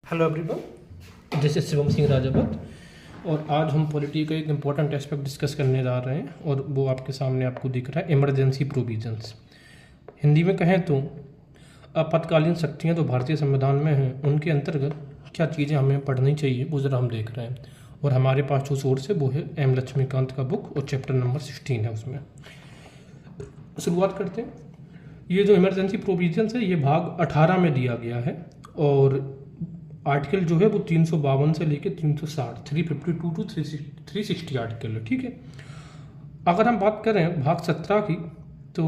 Hello everyone, this is Shivam Singh Rajawat और आज हम पॉलिटी का एक इम्पॉर्टेंट एस्पेक्ट डिस्कस करने जा रहे हैं और वो आपके सामने आपको दिख रहा है इमरजेंसी प्रोविजंस। हिंदी में कहें तो आपातकालीन शक्तियाँ जो भारतीय संविधान में हैं उनके अंतर्गत क्या चीज़ें हमें पढ़नी चाहिए वो ज़रा हम देख रहे हैं। और हमारे पास जो सोर्स है वो है एम लक्ष्मीकांत का बुक और चैप्टर नंबर 16 है। उसमें शुरुआत करते हैं। ये जो इमरजेंसी प्रोविजंस है ये भाग 18 में दिया गया है और आर्टिकल जो है वो 352 से लेकर 360 352 टू 360 आर्टिकल है। ठीक है, अगर हम बात करें भाग 17 की तो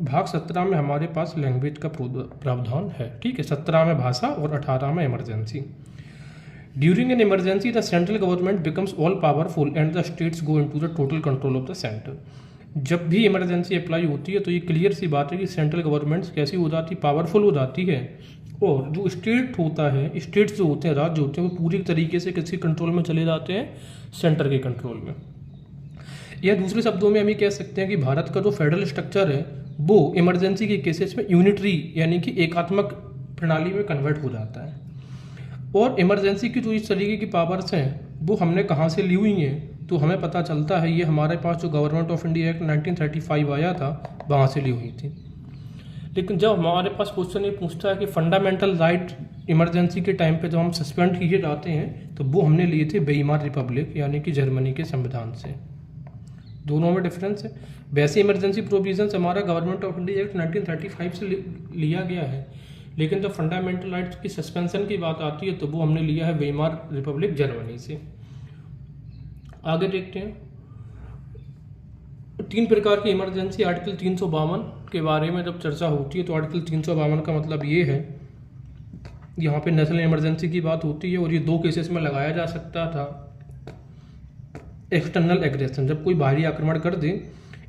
भाग 17 में हमारे पास लैंग्वेज का प्रावधान है। ठीक है, 17 में भाषा और 18 में emergency. During an emergency the central government becomes all powerful and the states go into the total control of the centre. जब भी इमरजेंसी अप्लाई होती है तो ये क्लियर सी बात है कि सेंट्रल गवर्नमेंट कैसी हो जाती, पावरफुल हो जाती है और जो स्टेट होता है, स्टेट्स जो होते हैं, राज्य होते हैं, वो पूरी तरीके से किसी कंट्रोल में चले जाते हैं, सेंटर के कंट्रोल में। या दूसरे शब्दों में हम ये कह सकते हैं कि भारत का जो फेडरल स्ट्रक्चर है वो इमरजेंसी के केसेस में यूनिटरी यानी कि एकात्मक प्रणाली में कन्वर्ट हो जाता है। और इमरजेंसी की जो इस तरीके की पावर्स हैं वो हमने कहाँ से ली हुई हैं तो हमें पता चलता है ये हमारे पास जो गवर्नमेंट ऑफ इंडिया एक्ट 1935 आया था वहाँ से ली हुई थी। लेकिन जब हमारे पास क्वेश्चन ये पूछता है कि फंडामेंटल राइट इमरजेंसी के टाइम पे जब हम सस्पेंड किए जाते हैं तो वो हमने लिए थे वेइमार रिपब्लिक यानी कि जर्मनी के संविधान से। दोनों में डिफरेंस है। वैसे इमरजेंसी प्रोविजंस हमारा गवर्नमेंट ऑफ इंडिया एक्ट 1935 से लिया गया है, लेकिन जब फंडामेंटल राइट्स की सस्पेंशन की बात आती है तो वो हमने लिया है वेइमार रिपब्लिक जर्मनी से। आगे देखते हैं। 3 प्रकार की इमरजेंसी आर्टिकल 352 के बारे में जब चर्चा होती है तो आर्टिकल 352 का मतलब ये है, यहाँ पे नेशनल इमरजेंसी की बात होती है और ये 2 केसेस में लगाया जा सकता था। एक्सटर्नल एग्रेशन, जब कोई बाहरी आक्रमण कर दे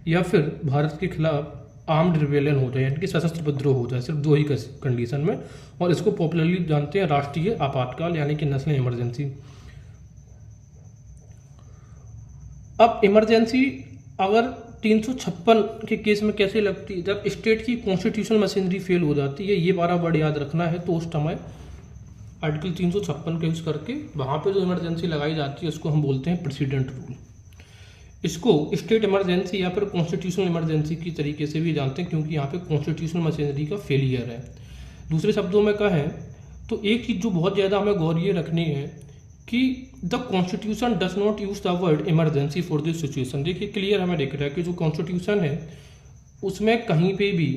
या फिर भारत के खिलाफ आर्म्ड रिबेलियन हो जाए यानी कि सशस्त्र विद्रोह हो जाए, सिर्फ 2 ही कंडीशन में। और इसको पॉपुलरली जानते हैं राष्ट्रीय आपातकाल यानी कि नेशनल इमरजेंसी। अब इमरजेंसी अगर 356 के केस में कैसे लगती है, जब स्टेट की कॉन्स्टिट्यूशनल मशीनरी फेल हो जाती है। ये 12 वर्ड याद रखना है। तो उस समय आर्टिकल 356 का यूज़ करके वहाँ पे जो इमरजेंसी लगाई जाती है उसको हम बोलते हैं प्रेसिडेंट रूल। इसको स्टेट इमरजेंसी या फिर कॉन्स्टिट्यूशनल इमरजेंसी की तरीके से भी जानते हैं क्योंकि यहाँ पे कॉन्स्टिट्यूशनल मशीनरी का फेलियर है। दूसरे शब्दों में कहें तो एक चीज़ जो बहुत ज़्यादा हमें गौर ये रखनी है कि the constitution does not use the word emergency for this situation. देखिए क्लियर हमें दिख रहा है कि जो कॉन्स्टिट्यूशन है उसमें कहीं पे भी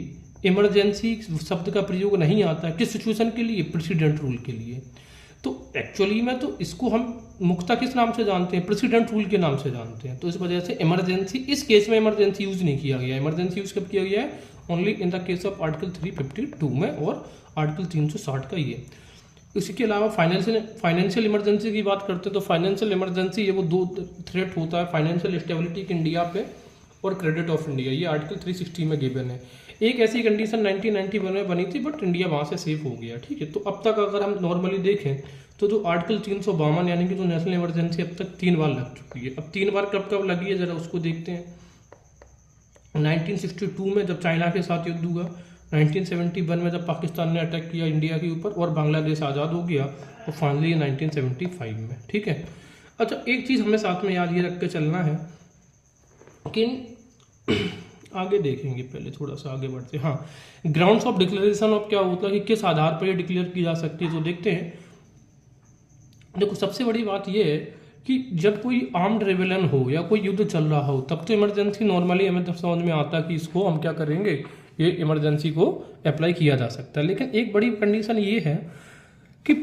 इमरजेंसी शब्द का प्रयोग नहीं आता है। किस सिचुएशन के लिए? प्रेसिडेंट रूल के लिए। तो एक्चुअली में तो इसको हम मुख्यतः किस नाम से जानते हैं? प्रेसिडेंट रूल के नाम से जानते हैं। तो इस वजह से इमरजेंसी, इस केस में इमरजेंसी यूज नहीं किया गया। इमरजेंसी यूज कब किया गया है? Only in the case of article 352 में और आर्टिकल 360 का ये। इसी के अलावा फाइनेंशियल इमरजेंसी की बात करते हैं तो फाइनेंशियल इमरजेंसी ये वो 2 थ्रेट होता है, फाइनेंशियल स्टेबिलिटी के इंडिया पे और क्रेडिट ऑफ इंडिया। ये आर्टिकल 360 में गिवन है। एक ऐसी कंडीशन 1991 में बनी थी बट इंडिया वहाँ से सेफ हो गया। ठीक है, तो अब तक अगर हम नॉर्मली देखें तो जो आर्टिकल 352 यानी कि जो नेशनल इमरजेंसी अब तक 3 बार लग चुकी है। अब 3 बार कब कब लगी है ज़रा उसको देखते हैं। 1962 में जब चाइना के साथ युद्ध हुआ, 1971 में जब पाकिस्तान ने अटैक किया इंडिया के ऊपर और बांग्लादेश आज़ाद हो गया, और फाइनली 1975 में। ठीक है, अच्छा एक चीज़ हमें साथ में याद ये रख के चलना है कि आगे देखेंगे, पहले थोड़ा सा आगे बढ़ते। हाँ, ग्राउंड्स ऑफ डिक्लेरेशन ऑफ क्या होता है कि किस आधार पर ये डिक्लेयर की जा सकती है, तो देखते हैं। देखो सबसे बड़ी बात ये है कि जब कोई आर्म्ड रेबेलियन हो या कोई युद्ध चल रहा हो तब तो इमरजेंसी नॉर्मली हमें तब समझ में आता है कि इसको हम क्या करेंगे, ये इमरजेंसी को अप्लाई किया जा सकता है। लेकिन एक बड़ी कंडीशन ये है कि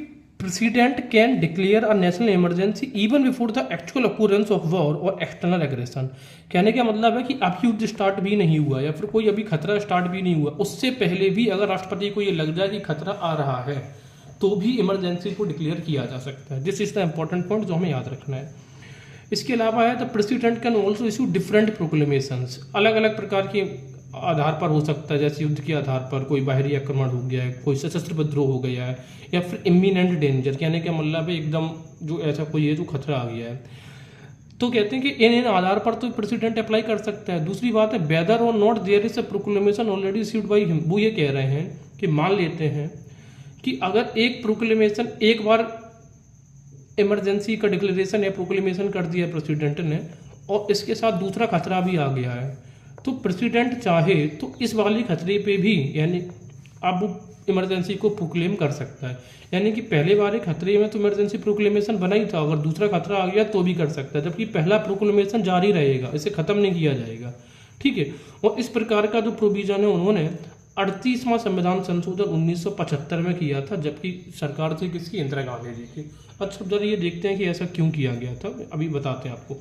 president can declare a national emergency even before the actual occurrence of war और एक्सटर्नल एग्रेशन। कहने का मतलब है कि अभी युद्ध स्टार्ट भी नहीं हुआ या फिर कोई अभी खतरा स्टार्ट भी नहीं हुआ, उससे पहले भी अगर राष्ट्रपति को ये लग जाए कि खतरा आ रहा है तो भी इमरजेंसी को डिक्लेयर किया जा सकता है। This is the important point जो हमें याद रखना है। इसके अलावा है the president can also issue different proclamations. अलग अलग प्रकार के आधार पर हो सकता है, जैसे युद्ध के आधार पर कोई बाहरी आक्रमण हो गया है, कोई सशस्त्र विद्रोह हो गया है, या फिर इमिनेंट डेंजर, कहने का मतलब है एकदम जो ऐसा कोई है जो खतरा आ गया है। तो कहते हैं कि इन आधार पर तो प्रेसिडेंट अप्लाई कर सकता है। दूसरी बात है whether or not there is a proclamation already issued by him. वो ये कह रहे हैं कि मान लेते हैं कि अगर एक प्रोक्लेमेशन एक बार इमरजेंसी का डिक्लेरेशन या प्रोक्लेमेशन कर दिया प्रेसिडेंट ने और इसके साथ दूसरा खतरा भी आ गया है, तो प्रेसिडेंट चाहे तो इस वाली खतरे पे भी यानी अब इमरजेंसी को प्रोक्लेम कर सकता है। यानी कि पहले वाले खतरे में तो इमरजेंसी प्रोक्लेमेशन बना ही था, अगर दूसरा खतरा आ गया तो भी कर सकता है, जबकि पहला प्रोक्लेमेशन जारी रहेगा, इसे ख़त्म नहीं किया जाएगा। ठीक है। और इस प्रकार का जो प्रोविजन है उन्होंने 38वां संविधान संशोधन 1975 में किया था, जबकि सरकार थी किसकी, इंदिरा गांधी जी की। अच्छा जरा ये देखते हैं कि ऐसा क्यों किया गया था, अभी बताते हैं आपको।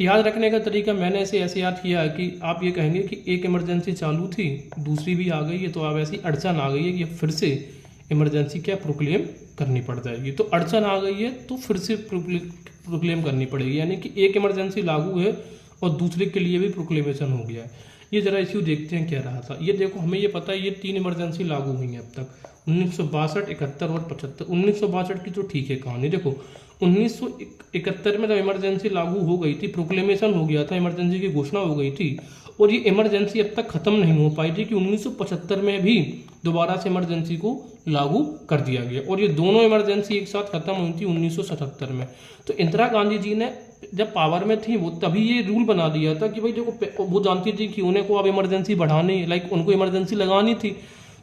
याद रखने का तरीका मैंने इसे ऐसे याद किया है कि आप ये कहेंगे कि एक इमरजेंसी चालू थी, दूसरी भी आ गई है, तो अब ऐसी अड़चन आ गई है कि फिर से इमरजेंसी क्या प्रोक्लेम करनी पड़ जाएगी। तो अड़चन आ गई है तो फिर से प्रोक्लेम करनी पड़ेगी, यानी कि एक इमरजेंसी लागू है और दूसरे के लिए भी प्रोक्लेमेशन हो गया है। ये जरा इश्यू देखते हैं क्या रहा था। ये देखो हमें ये पता है ये 3 इमरजेंसी लागू हुई हैं अब तक, 1962, 71 और 75। 1962 की तो ठीक है कहानी। देखो 1971 में जब इमरजेंसी लागू हो गई थी, प्रोक्लेमेशन हो गया था, इमरजेंसी की घोषणा हो गई थी, और ये इमरजेंसी अब तक खत्म नहीं हो पाई थी कि 1975 में भी दोबारा से इमरजेंसी को लागू कर दिया गया, और ये दोनों इमरजेंसी एक साथ खत्म हुई थी 1977 में। तो इंदिरा गांधी जी ने जब पावर में थी वो तभी ये रूल बना दिया था कि भाई देखो वो जानती थी कि उन्हें को अब इमरजेंसी बढ़ानी, उनको इमरजेंसी लगानी थी,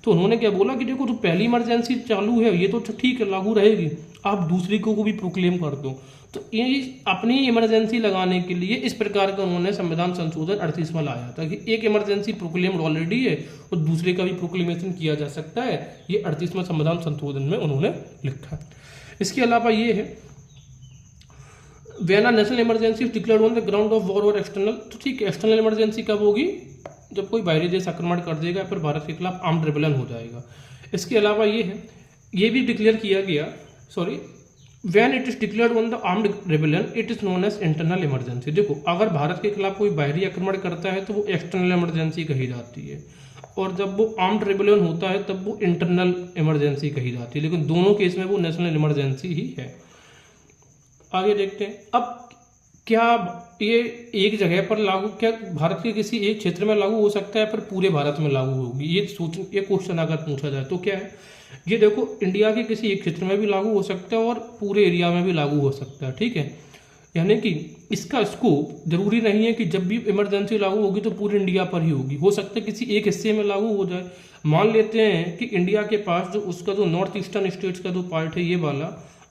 तो उन्होंने क्या बोला कि देखो जो पहली इमरजेंसी चालू है ये तो ठीक है लागू रहेगी, आप दूसरी को भी प्रोक्लेम कर दो। तो ये अपनी इमरजेंसी लगाने के लिए इस प्रकार का उन्होंने संविधान संशोधन 38वां लाया था कि एक इमरजेंसी प्रोक्लेम्ड ऑलरेडी है और दूसरे का भी प्रोक्लेमेशन किया जा सकता है। ये 38वां संविधान संशोधन में उन्होंने लिखा। इसके अलावा ये है when a national emergency declared on the ground of war और एक्सटर्नल। तो ठीक है, एक्सटर्नल इमरजेंसी कब होगी, जब कोई बाहरी देश आक्रमण कर देगा, फिर भारत के खिलाफ आर्म्ड रेबेलियन हो जाएगा। इसके अलावा ये है, ये भी डिक्लेयर किया गया, sorry, when it is declared on the armed rebellion it is known as internal emergency. देखो अगर भारत के खिलाफ कोई बाहरी आक्रमण करता है तो वो एक्सटर्नल इमरजेंसी कही जाती है, और जब वो आर्म्ड रेबेलियन होता है तब वो इंटरनल इमरजेंसी कही जाती है, लेकिन दोनों केस में वो नेशनल इमरजेंसी ही है। आगे देखते हैं। अब क्या ये एक जगह पर लागू, क्या भारत के किसी एक क्षेत्र में लागू हो सकता है, फिर पूरे भारत में लागू होगी, ये क्वेश्चन अगर पूछा जाए तो क्या है, ये देखो इंडिया के किसी एक क्षेत्र में भी लागू हो सकता है और पूरे एरिया में भी लागू हो सकता है। ठीक है, यानी कि इसका स्कोप जरूरी नहीं है कि जब भी इमरजेंसी लागू होगी तो पूरे इंडिया पर ही होगी, हो सकता है किसी एक हिस्से में लागू हो जाए। मान लेते हैं कि इंडिया के पास जो उसका जो नॉर्थ ईस्टर्न स्टेट्स का जो पार्ट है ये वाला,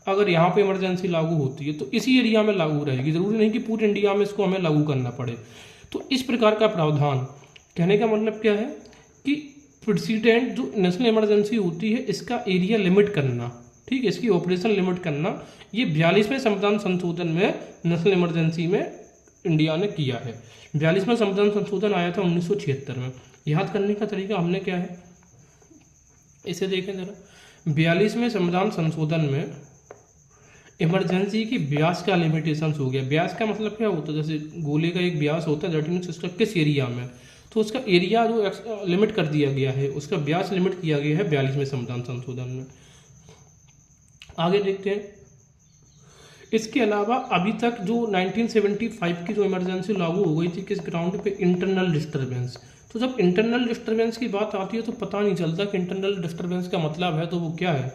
अगर यहाँ पे इमरजेंसी लागू होती है तो इसी एरिया में लागू रहेगी, जरूरी नहीं कि पूरे इंडिया में इसको हमें लागू करना पड़े। तो इस प्रकार का प्रावधान, कहने का मतलब क्या है कि प्रेसिडेंट जो नेशनल इमरजेंसी होती है इसका एरिया लिमिट करना, ठीक है, इसकी ऑपरेशन लिमिट करना, ये 42वें संविधान संशोधन में नेशनल इमरजेंसी में इंडिया ने किया है। 42वां संविधान संशोधन आया था 1976 में। याद करने का तरीका हमने क्या है, इसे देखें जरा। 42वें संविधान संशोधन में इमरजेंसी की व्यास का लिमिटेशंस हो गया। व्यास का मतलब क्या होता है, जैसे गोले का एक व्यास होता है, दैट मीन्स उसका किस एरिया में, तो उसका एरिया जो लिमिट कर दिया गया है, उसका व्यास लिमिट किया गया है 42वें संविधान संशोधन में। आगे देखते हैं। इसके अलावा अभी तक जो 1975 की जो इमरजेंसी लागू हो गई थी, किस ग्राउंड पे, इंटरनल डिस्टर्बेंस। तो जब इंटरनल डिस्टर्बेंस की बात आती है तो पता नहीं चलता कि इंटरनल डिस्टर्बेंस का मतलब है तो वो क्या है।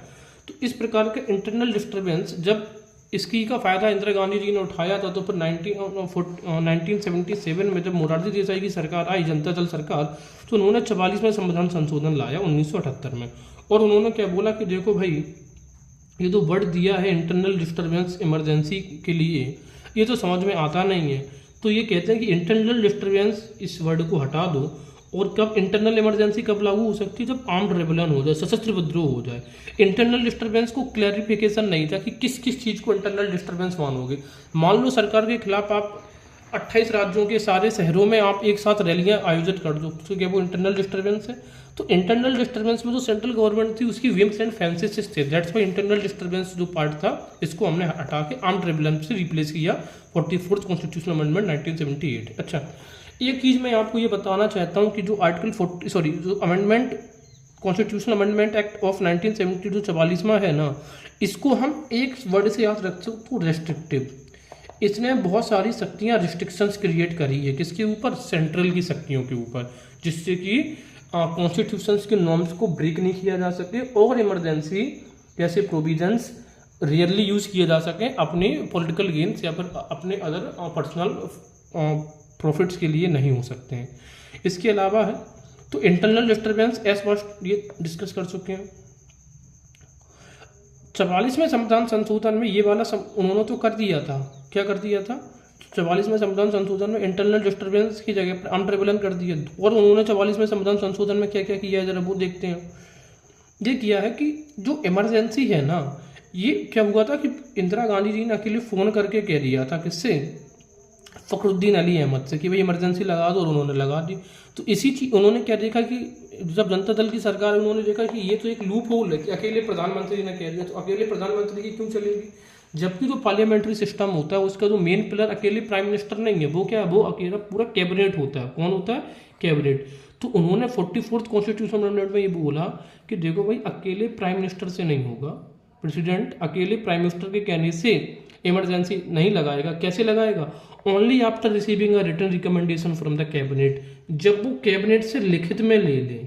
तो इस प्रकार के इंटरनल डिस्टर्बेंस, जब इसकी का फ़ायदा इंदिरा गांधी जी ने उठाया था, तो फिर 1977 में जब मोरारजी देसाई की सरकार आई, जनता दल सरकार, तो उन्होंने 44वां संविधान संशोधन लाया 1978 में। और उन्होंने क्या बोला कि देखो भाई, ये जो वर्ड दिया है इंटरनल डिस्टर्बेंस इमरजेंसी के लिए, ये तो समझ में आता नहीं है। तो ये कहते हैं कि इंटरनल डिस्टर्बेंस इस वर्ड को हटा दो, और कब इंटरनल इमरजेंसी कब लागू हो सकती है, जब आर्म्ड रेबेलियन हो जाए, सशस्त्र विद्रोह हो जाए। इंटरनल डिस्टर्बेंस को क्लैरिफिकेशन नहीं था कि किस किस चीज़ को इंटरनल डिस्टर्बेंस मानोगे। मान लो सरकार के खिलाफ आप 28 राज्यों के सारे शहरों में आप एक साथ रैलियां आयोजित कर दो, तो क्या वो इंटरनल डिस्टर्बेंस है। तो इंटरनल डिस्टर्बेंस में जो सेंट्रल गवर्नमेंट थी उसकी विंग्स एंड फेंसेस थे, दैट्स वाई इंटरनल डिस्टर्बेंस जो पार्ट था इसको हमने हटा के आर्म्ड रेबेलियन से रिप्लेस किया 44th कॉन्स्टिट्यूशनल अमेंडमेंट 1978। अच्छा, एक चीज़ मैं आपको ये बताना चाहता हूँ कि जो जो amendment constitutional amendment act of 1970 जो 44वां है ना, इसको हम एक वर्ड से याद रख सकते हो, रेस्ट्रिक्टिव। इसने बहुत सारी शक्तियाँ, रिस्ट्रिक्शंस क्रिएट करी है, किसके ऊपर, सेंट्रल की शक्तियों के ऊपर, जिससे कि कॉन्स्टिट्यूशंस के नॉर्म्स को ब्रेक नहीं किया जा सके और इमरजेंसी जैसे प्रोविजंस रियरली यूज़ किए जा सकें अपने पॉलिटिकल गेन्स या फिर अपने अदर पर्सनल प्रॉफिट्स के लिए नहीं हो सकते हैं। इसके अलावा है तो इंटरनल डिस्टर्बेंस एज फर्स्ट ये डिस्कस कर चुके हैं। 44वें संविधान संशोधन में ये वाला उन्होंने तो कर दिया था, क्या कर दिया था, 44वें संविधान संशोधन में इंटरनल डिस्टर्बेंस की जगह पर अनट्रेवलन कर दिया। और उन्होंने 44वें संविधान संशोधन में क्या क्या किया है जरा वो देखते हैं। ये किया है कि जो इमरजेंसी है ना, ये क्या हुआ था कि इंदिरा गांधी जी ने अकेले फ़ोन करके कह दिया था किससे, फ़खरुद्दीन अली अहमद से कि भाई इमरजेंसी लगा दो, और उन्होंने लगा दी। तो इसी चीज उन्होंने क्या देखा कि जब जनता दल की सरकार है उन्होंने देखा कि ये तो एक लूप होल है कि अकेले प्रधानमंत्री ने कह दिया तो अकेले प्रधानमंत्री की क्यों चलेगी, जबकि जो पार्लियामेंट्री सिस्टम होता है उसका जो मेन पिलर अकेले प्राइम मिनिस्टर नहीं है, वो क्या है, वो अकेला पूरा कैबिनेट होता है। कौन होता है, कैबिनेट। तो उन्होंने 44th कॉन्स्टिट्यूशन अमेंडमेंट में ये बोला कि देखो भाई अकेले प्राइम मिनिस्टर से नहीं होगा, प्रेसिडेंट अकेले प्राइम मिनिस्टर के कहने से इमरजेंसी नहीं लगाएगा। कैसे लगाएगा, only after receiving a written recommendation from the cabinet, जब वो कैबिनेट से लिखित में ले लें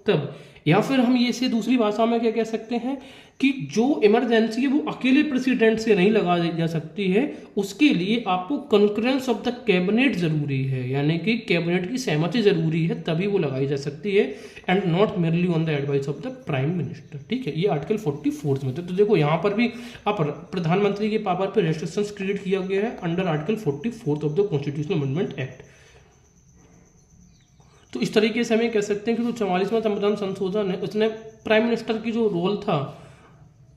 तब। या फिर हम ये से दूसरी भाषा में क्या कह सकते हैं कि जो इमरजेंसी है वो अकेले प्रेसिडेंट से नहीं लगा जा सकती है, उसके लिए आपको कंकरेंस ऑफ द कैबिनेट जरूरी है, यानी कि कैबिनेट की सहमति जरूरी है, तभी वो लगाई जा सकती है, and not merely on the advice of the prime minister. ठीक है, ये आर्टिकल 44 में था। तो देखो यहाँ पर भी आप प्रधानमंत्री के पावर पर रेस्ट्रिक्शंस क्रिएट किया गया है under article 44 of the constitutional amendment act. तो इस तरीके से हमें कह सकते हैं कि जो 44वां संविधान संशोधन है उसने प्राइम मिनिस्टर की जो रोल था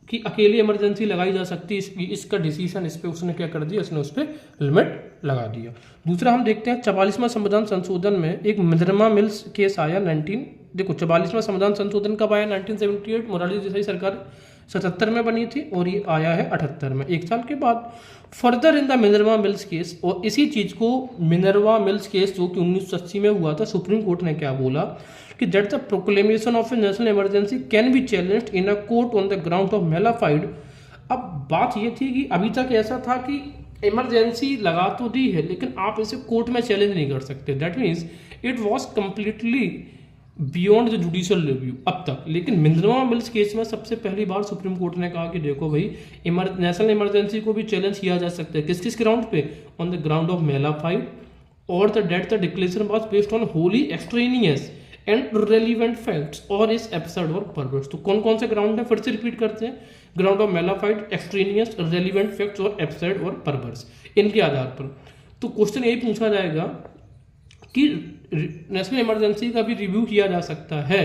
कि अकेले इमरजेंसी लगाई जा सकती है, इसका डिसीजन इस पे उसने क्या कर दिया, उसने उस पर लिमिट लगा दिया। दूसरा हम देखते हैं 44वां संविधान संशोधन में एक मिनर्वा मिल्स केस आया 44वां संविधान संशोधन कब आया, 1978, मोरारजी देसाई सरकार 77 में बनी थी और ये आया है 78 में, एक साल के बाद। Further in the Minerva mills case, और इसी चीज़ को मिनर्वा मिल्स केस जो कि 1980 में हुआ था, सुप्रीम कोर्ट ने क्या बोला कि that the proclamation of a national emergency can be challenged in a court on the ground of mala fide. अब बात ये थी कि अभी तक ऐसा था कि इमरजेंसी लगा तो दी है लेकिन आप इसे कोर्ट में चैलेंज नहीं कर सकते, that means it was completely beyond the judicial review अब तक। लेकिन मिनर्वा मिल्स केस में सबसे पहली बार सुप्रीम कोर्ट ने कहा कि देखो भाई नेशनल इमरजेंसी को भी चैलेंज किया जा सकता है, किस किस ग्राउंड पे, on the ground of mala fide or the that the declaration was based on wholly extraneous and irrelevant facts और इस एब्सर्ड और परवर्स। तो कौन कौन से ग्राउंड है, फिर से रिपीट करते हैं, ground of mala fide, extraneous, relevant facts और एब्सर्ड और परवर्स, इनके आधार पर। तो क्वेश्चन यही पूछा जाएगा कि नेशनल इमरजेंसी का भी रिव्यू किया जा सकता है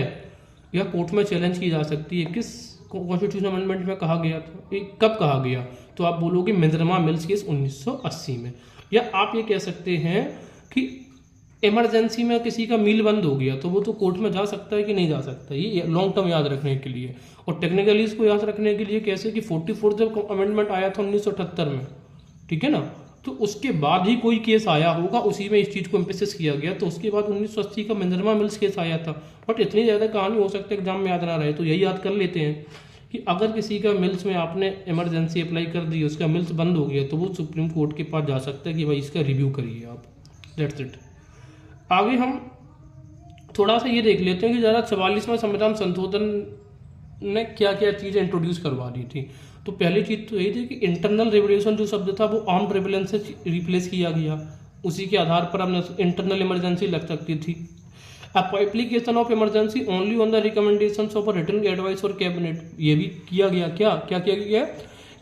या कोर्ट में चैलेंज की जा सकती है, किस कॉन्स्टिट्यूशन अमेंडमेंट में कहा गया था, कब कहा गया, तो आप बोलोगे मिनर्वा मिल्स केस 1980 में। या आप ये कह सकते हैं कि इमरजेंसी में किसी का मील बंद हो गया तो वो तो कोर्ट में जा सकता है कि नहीं जा सकता, ये लॉन्ग टर्म याद रखने के लिए। और टेक्निकली इसको याद रखने के लिए कैसे कि 44 जब अमेंडमेंट आया था 1978 में, ठीक है ना, तो उसके बाद ही कोई केस आया होगा, उसी में इस चीज़ को एम्फेसिस किया गया, तो उसके बाद 1980 का मिनर्वा मिल्स केस आया था। बट इतनी ज़्यादा कहानी हो सकता है एग्जाम में याद ना रहे, तो यही याद कर लेते हैं कि अगर किसी का मिल्स में आपने इमरजेंसी अप्लाई कर दी, उसका मिल्स बंद हो गया, तो वो सुप्रीम कोर्ट के पास जा सकता है कि भाई इसका रिव्यू करिए आप, दैट्स इट। आगे हम थोड़ा सा ये देख लेते हैं कि ज़रा 44वां संविधान संशोधन ने क्या क्या चीज़ें इंट्रोड्यूस करवा दी थी। तो पहली चीज़ तो यही थी कि इंटरनल रेवोल्यूशन जो शब्द था वो आर्म्ड रेवोल्यूशन से रिप्लेस किया गया, उसी के आधार पर अब इंटरनल इमरजेंसी लग सकती थी। Application of emergency only on the recommendations of written advice or cabinet, ये भी किया गया। क्या क्या किया गया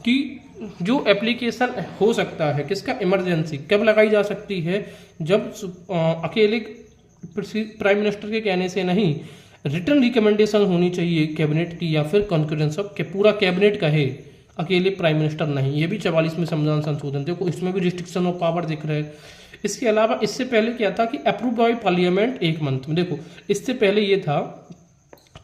कि जो एप्लीकेशन हो सकता है किसका, इमरजेंसी कब लगाई जा सकती है, जब अकेले प्राइम मिनिस्टर के कहने से नहीं, रिटन रिकमेंडेशन होनी चाहिए कैबिनेट की, या फिर कॉन्फ्रेंस ऑफ के पूरा कैबिनेट कहे, अकेले प्राइम मिनिस्टर नहीं। ये भी 44वें संविधान संशोधन, देखो इसमें भी रिस्ट्रिक्शन ऑफ पावर दिख रहा है। इसके अलावा इससे पहले क्या था कि अप्रूव्ड बाय पार्लियामेंट 1 मंथ में, देखो इससे पहले ये था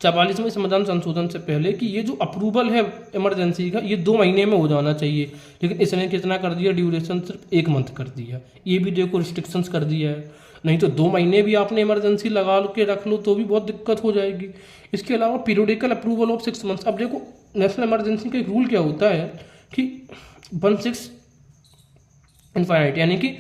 44वें संविधान संशोधन से पहले कि ये जो अप्रूवल है इमरजेंसी का ये 2 महीने में हो जाना चाहिए, लेकिन इसने कितना कर दिया, ड्यूरेशन सिर्फ 1 मंथ कर दिया। ये भी देखो रिस्ट्रिक्शंस कर दिया है, नहीं तो 2 महीने भी आपने इमरजेंसी लगा के रख लो तो भी बहुत दिक्कत हो जाएगी। इसके अलावा पीरियडिकल अप्रूवल ऑफ 6 मंथ्स। अब देखो नेशनल इमरजेंसी का एक रूल क्या होता है कि 1/6 इनफाइनाइट, यानी कि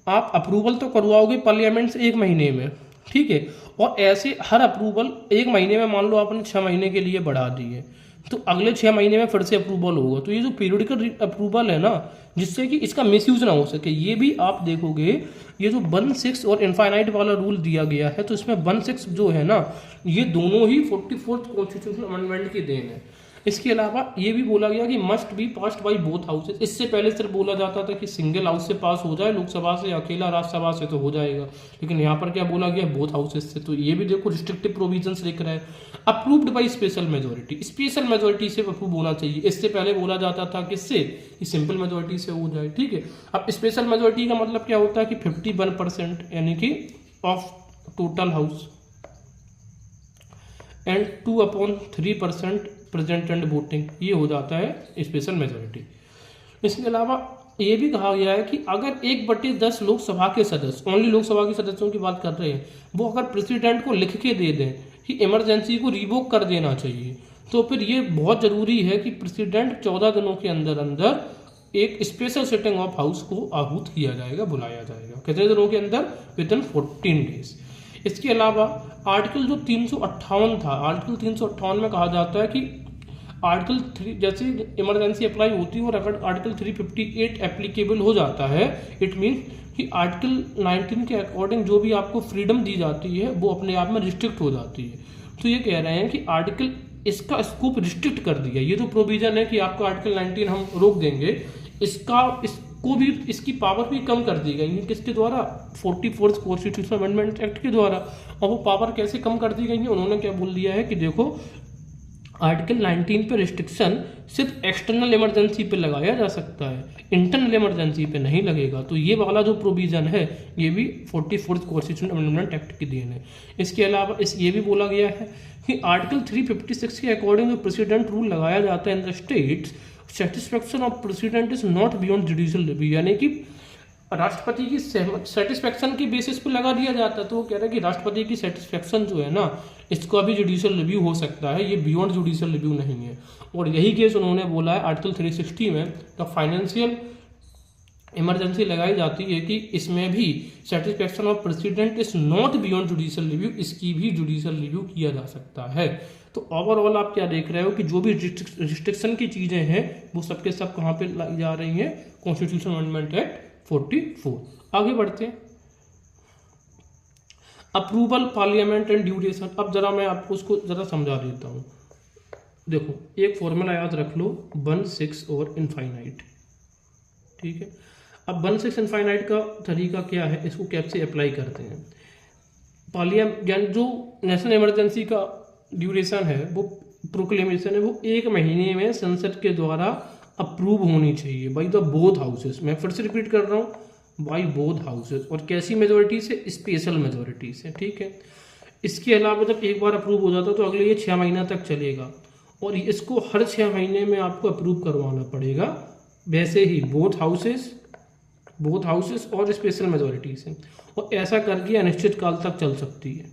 आप अप्रूवल तो करवाओगे पार्लियामेंट से 1 महीने में, ठीक है। और ऐसे हर अप्रूवल 1 महीने में मान लो आपने 6 महीने के लिए बढ़ा दी है, तो अगले 6 महीने में फिर से अप्रूवल होगा। तो ये जो पीरियडिकल अप्रूवल है ना, जिससे कि इसका मिसयूज ना हो सके, ये भी आप देखोगे ये जो 1/6 और इनफाइनाइट वाला रूल दिया गया है, तो इसमें 1/6 जो है ना, ये दोनों ही 44th कॉन्स्टिट्यूशनल अमेंडमेंट की देन है। इसके अलावा ये भी बोला गया कि must be passed by both houses. इससे पहले सिर्फ बोला जाता था कि सिंगल हाउस से पास हो जाए लोकसभा से, अकेला राज्यसभा से तो हो जाएगा, लेकिन यहाँ पर क्या बोला गया, बोथ हाउसेज से। तो ये भी देखो रिस्ट्रिक्टिव प्रोविजंस लिख रहा है। Approved by special majority, special majority से अप्रूव होना चाहिए। इससे पहले बोला जाता था किससे, कि सिंपल मेजोरिटी से हो जाए, ठीक है। अब स्पेशल मेजोरिटी का मतलब क्या होता है कि 51% यानी कि of total house and 2/3% present and voting, ये हो जाता है स्पेशल मेजोरिटी। इसके अलावा ये भी कहा गया है कि अगर 1/10 लोकसभा के सदस्य, ओनली लोकसभा के सदस्यों की बात कर रहे हैं, वो अगर प्रेसिडेंट को लिख के दे दें कि इमरजेंसी को रिवोक कर देना चाहिए, तो फिर ये बहुत जरूरी है कि प्रेसिडेंट 14 दिनों के अंदर अंदर एक स्पेशल सिटिंग ऑफ हाउस को आहूत किया जाएगा, बुलाया जाएगा। कितने दिनों के अंदर, विदिन 14 डेज। इसके अलावा आर्टिकल जो 358 था, आर्टिकल 358 में कहा जाता है कि आर्टिकल 3 जैसे इमरजेंसी अप्लाई होती है और अगर आर्टिकल 358 एप्लीकेबल हो जाता है, इट मीन्स कि आर्टिकल 19 के अकॉर्डिंग जो भी आपको फ्रीडम दी जाती है वो अपने आप में रिस्ट्रिक्ट हो जाती है। तो ये कह रहे हैं कि आर्टिकल इसका स्कोप रिस्ट्रिक्ट कर दिया। ये जो प्रोविजन है कि आपका आर्टिकल 19 हम रोक देंगे, इसको भी, इसकी पावर भी कम कर दी गई है। किसके द्वारा, 44th कॉन्स्टिट्यूशनल अमेंडमेंट एक्ट के द्वारा। और वो पावर कैसे कम कर दी गई है, उन्होंने क्या बोल दिया है कि देखो आर्टिकल 19 पे रिस्ट्रिक्शन सिर्फ एक्सटर्नल इमरजेंसी पे लगाया जा सकता है, इंटरनल इमरजेंसी पे नहीं लगेगा। तो ये वाला जो प्रोविजन है ये भी 44th कॉन्स्टिट्यूशनल अमेंडमेंट एक्ट की देन है। इसके अलावा ये भी बोला गया है कि आर्टिकल 356 के अकॉर्डिंग जो प्रेसिडेंट रूल लगाया जाता है in the states, satisfaction of president is not beyond judicial review, यानी कि राष्ट्रपति की सेटिस्फेक्शन की बेसिस पे लगा दिया जाता है। तो वो कह रहे हैं कि राष्ट्रपति की सेटिस्फेक्शन जो है ना, इसका भी जुडिशियल रिव्यू हो सकता है, ये बियॉन्ड जुडिशियल रिव्यू नहीं है। और यही केस उन्होंने बोला है आर्टिकल 360 में, तो फाइनेंशियल इमरजेंसी लगाई जाती है कि इसमें भी satisfaction of president is not beyond judicial review, इसकी भी जुडिशियल रिव्यू किया जा सकता है। तो ओवरऑल आप क्या देख रहे हो कि जो भी रिस्ट्रिक्शन की चीज़ें हैं वो सबके सब कहाँ पे लाई जा रही हैं, कॉन्स्टिट्यूशन अमेंडमेंट एक्ट 44। आगे बढ़ते हैं, अप्रूवल पार्लियामेंट एंड ड्यूरेशन। अब जरा मैं आपको उसको जरा समझा देता हूँ। देखो एक फॉर्मूला याद रख लो, 1/6 और इनफाइनाइट, ठीक है। अब 1/6 इनफाइनाइट का तरीका क्या है, इसको कैसे अप्लाई करते हैं। पार्लियामेंट यानी जो नेशनल इमरजेंसी का ड्यूरेशन है, वो प्रोक्लेमेशन है, वो 1 महीने में संसद के द्वारा अप्रूव होनी चाहिए बाई द बोथ हाउसेस। मैं फिर से रिपीट कर रहा हूँ, बाई बोथ हाउसेस। और कैसी मेजोरिटी से, स्पेशल मेजोरिटी से, ठीक है। इसके अलावा जब एक बार अप्रूव हो जाता तो अगले ये 6 महीना तक चलेगा, और इसको हर 6 महीने में आपको अप्रूव करवाना पड़ेगा। वैसे ही बोथ हाउसेस और स्पेशल मेजोरिटी से, और ऐसा करके अनिश्चित काल तक चल सकती है,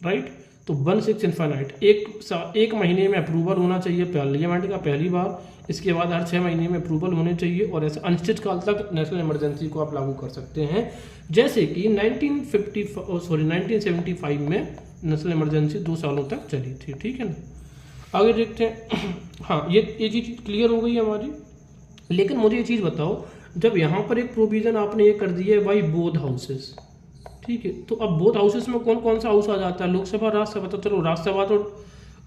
राइट। तो 1/6 इनफाइनाइट, एक महीने में अप्रूवल होना चाहिए पार्लियामेंट का पहली बार, इसके बाद हर 6 महीने में अप्रूवल होने चाहिए, और ऐसे अनिश्चित काल तक नेशनल इमरजेंसी को आप लागू कर सकते हैं। जैसे कि 1975 में नेशनल इमरजेंसी 2 सालों तक चली थी, ठीक है ना। आगे देखते हैं। हाँ, ये चीज़ क्लियर हो गई है हमारी। लेकिन मुझे ये चीज़ बताओ, जब यहाँ पर एक प्रोविज़न आपने ये कर दिया है बाई बोथ हाउसेस, ठीक है, तो अब बोथ हाउसेस में कौन कौन सा हाउस आ जाता है, लोकसभा, राज्यसभा। तो चलो राज्यसभा तो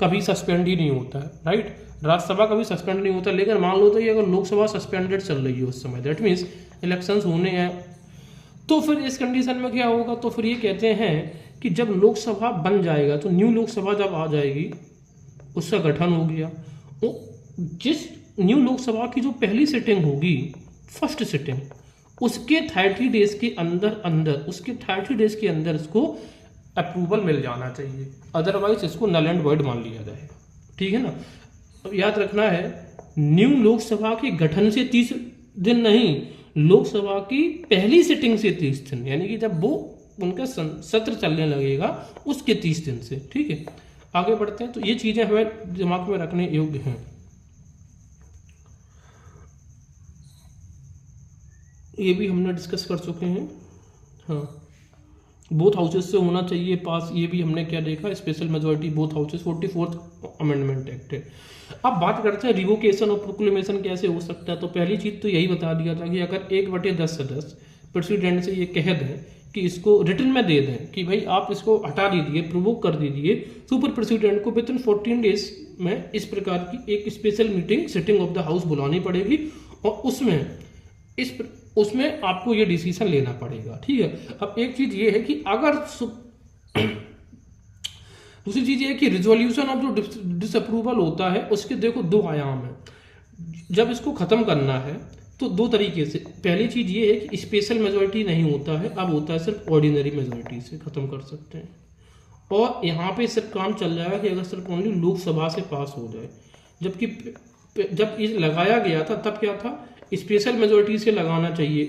कभी सस्पेंड ही नहीं होता है, राइट। राज्यसभा कभी सस्पेंड नहीं होता, लेकिन मान लो तो ये अगर लोकसभा सस्पेंडेड चल रही है उस समय, दैट मीन्स इलेक्शंस होने हैं, तो फिर इस कंडीशन में क्या होगा, तो फिर ये कहते हैं कि जब लोकसभा बन जाएगा, तो न्यू लोकसभा जब आ जाएगी, उसका गठन हो गया, जिस न्यू लोकसभा की जो पहली सिटिंग होगी, फर्स्ट सिटिंग, उसके 30 डेज के अंदर इसको अप्रूवल मिल जाना चाहिए, अदरवाइज इसको नल एंड वॉइड मान लिया जाएगा, ठीक है ना। अब याद रखना है, न्यू लोकसभा के गठन से 30 दिन नहीं, लोकसभा की पहली सिटिंग से 30 दिन, यानी कि जब वो उनका सत्र चलने लगेगा उसके 30 दिन से, ठीक है। आगे बढ़ते हैं। तो ये चीज़ें हमें दिमाग में रखने योग्य हैं। ये भी हमने डिस्कस कर चुके हैं, हाँ। बोथ हाउसेज से होना चाहिए पास, ये भी हमने क्या देखा, special majority both houses, 44th amendment act है। अब बात करते हैं रिवोकेशन और प्रोक्लेमेशन कैसे हो सकता है। तो पहली चीज़ तो यही बता दिया था कि अगर 1/10 सदस्य प्रेसिडेंट से ये कह दें कि इसको रिटर्न में दे दें कि भाई आप इसको हटा दीजिए, प्रोवोक कर दीजिए, सुपर प्रेसिडेंट को विदिन 14 डेज में इस प्रकार की एक special meeting sitting of the house बुलानी पड़ेगी और उसमें आपको ये डिसीजन लेना पड़ेगा, ठीक है। अब एक चीज ये है कि अगर दूसरी चीज ये है कि रिजोल्यूशन ऑफ जो डिसअप्रूवल होता है उसके देखो दो आयाम है। जब इसको खत्म करना है तो दो तरीके से, पहली चीज ये है कि स्पेशल मेजोरिटी नहीं होता है, अब होता है सिर्फ ऑर्डिनरी मेजोरिटी से खत्म कर सकते हैं। और यहाँ पे सिर्फ काम चल जाएगा कि अगर सिर्फ ओनली लोकसभा से पास हो जाए, जबकि जब ये लगाया गया था तब क्या था, स्पेशल मेजोरिटी से लगाना चाहिए,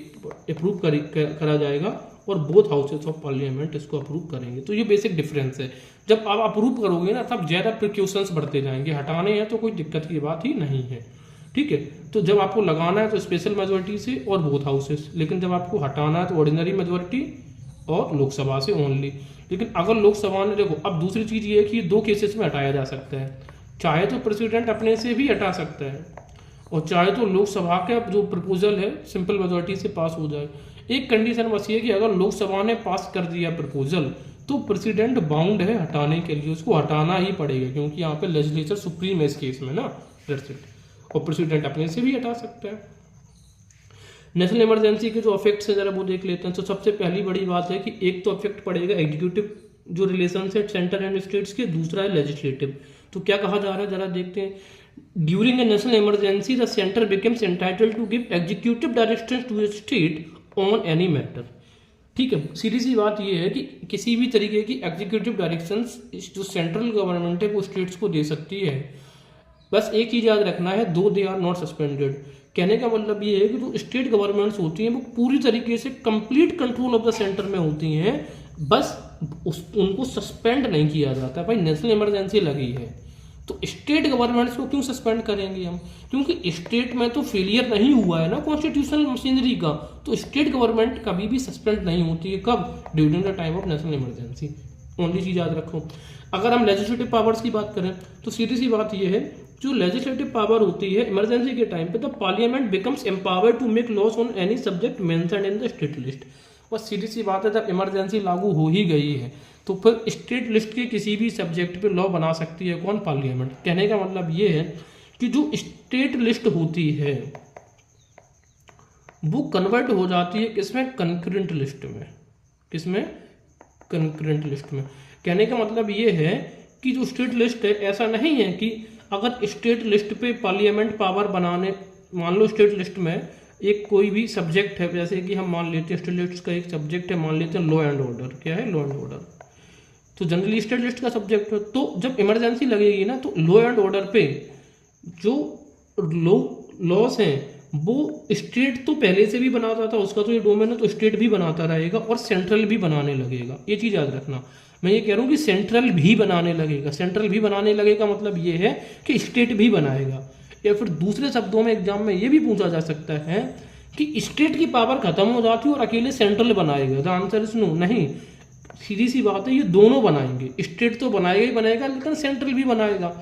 अप्रूव करा जाएगा और बोथ हाउसेस ऑफ पार्लियामेंट इसको अप्रूव करेंगे। तो ये बेसिक डिफरेंस है। जब आप अप्रूव करोगे ना तब ज़्यादा प्रिकॉशंस बढ़ते जाएंगे, हटाने हैं तो कोई दिक्कत की बात ही नहीं है, ठीक है। तो जब आपको लगाना है तो स्पेशल मेजोरिटी से और बोथ हाउसेस, लेकिन जब आपको हटाना है तो ऑर्डिनरी मेजोरिटी और लोकसभा से ओनली। लेकिन अगर लोकसभा ने, देखो अब दूसरी चीज़ ये है कि दो केसेस में हटाया जा सकता है, चाहे तो प्रेसिडेंट अपने से भी हटा सकता है और चाहे तो लोकसभा का जो प्रपोजल है सिंपल मेजोरिटी से पास हो जाए। एक कंडीशन बस ये कि अगर लोकसभा ने पास कर दिया प्रपोजल तो प्रेसिडेंट बाउंड है हटाने के लिए, उसको हटाना ही पड़ेगा क्योंकि यहाँ पे लेजिस्लेचर सुप्रीम है इस केस में ना, दैट्स इट। और प्रेसिडेंट अपने से भी हटा सकता है। नेशनल इमरजेंसी के जो इफेक्ट्स है जरा वो देख लेते हैं। तो सबसे पहली बड़ी बात है कि एक तो इफेक्ट पड़ेगा एग्जीक्यूटिव जो रिलेशन है सेंटर एंड स्टेट्स के, दूसरा है लेजिस्लेटिव। तो क्या कहा जा रहा है जरा देखते हैं। During a national emergency the centre becomes entitled to give executive directions to a state on any matter, ठीक है। सीधी सी बात यह है कि किसी भी तरीके की एग्जीक्यूटिव डायरेक्शंस जो सेंट्रल गवर्नमेंट है वो स्टेट्स को दे सकती है। बस एक चीज याद रखना है, दो दे आर नॉट सस्पेंडेड। कहने का मतलब ये है कि जो स्टेट गवर्नमेंट्स होती हैं वो पूरी तरीके से complete control of the centre में होती हैं, बस उनको सस्पेंड नहीं किया जाता। भाई नेशनल इमरजेंसी लगी है तो स्टेट गवर्नमेंट्स को क्यों सस्पेंड करेंगे हम, क्योंकि स्टेट में तो फेलियर नहीं हुआ है ना कॉन्स्टिट्यूशनल मशीनरी का, तो स्टेट गवर्नमेंट कभी भी सस्पेंड नहीं होती है। कब? During the time of national emergency. Only चीज याद रखो। अगर हम लेजिस्लेटिव पावर्स की बात करें तो सीधी सी बात यह है, जो लेजिस्लेटिव पावर होती है इमरजेंसी के टाइम पे, the parliament becomes empowered to make laws on any subject mentioned in the state list. बस सीधी सी बात है, जब इमरजेंसी लागू हो ही गई है तो फिर स्टेट लिस्ट के किसी भी सब्जेक्ट पे लॉ बना सकती है कौन? पार्लियामेंट। कहने का मतलब ये है कि जो स्टेट लिस्ट होती है वो कन्वर्ट हो जाती है किसमें? कंकरेंट लिस्ट में। किसमें? कंकरेंट लिस्ट में। कहने का मतलब ये है कि जो स्टेट लिस्ट है, ऐसा नहीं है कि अगर स्टेट लिस्ट पे पार्लियामेंट पावर बनाने, मान लो स्टेट लिस्ट में एक कोई भी सब्जेक्ट है, जैसे कि हम मान लेते हैं स्टेट लिस्ट का एक सब्जेक्ट है, मान लेते हैं लॉ एंड ऑर्डर। क्या है? Law and order. तो जनरली स्टेट लिस्ट का सब्जेक्ट है, तो जब इमरजेंसी लगेगी ना तो लॉ एंड ऑर्डर पे जो लॉस हैं वो स्टेट तो पहले से भी बनाता था, उसका तो ये डोमेन है, तो स्टेट भी बनाता रहेगा और सेंट्रल भी बनाने लगेगा। ये चीज याद रखना। मैं ये कह रहा हूँ कि सेंट्रल भी बनाने लगेगा। सेंट्रल भी बनाने लगेगा मतलब ये है कि स्टेट भी बनाएगा। या फिर दूसरे शब्दों में एग्जाम में ये भी पूछा जा सकता है कि स्टेट की पावर खत्म हो जाती है और अकेले सेंट्रल बनाएगा। The answer is no. नहीं, सीधी सी बात है, ये दोनों बनाएंगे। स्टेट तो बनाएगा ही बनाएगा लेकिन सेंट्रल भी बनाएगा।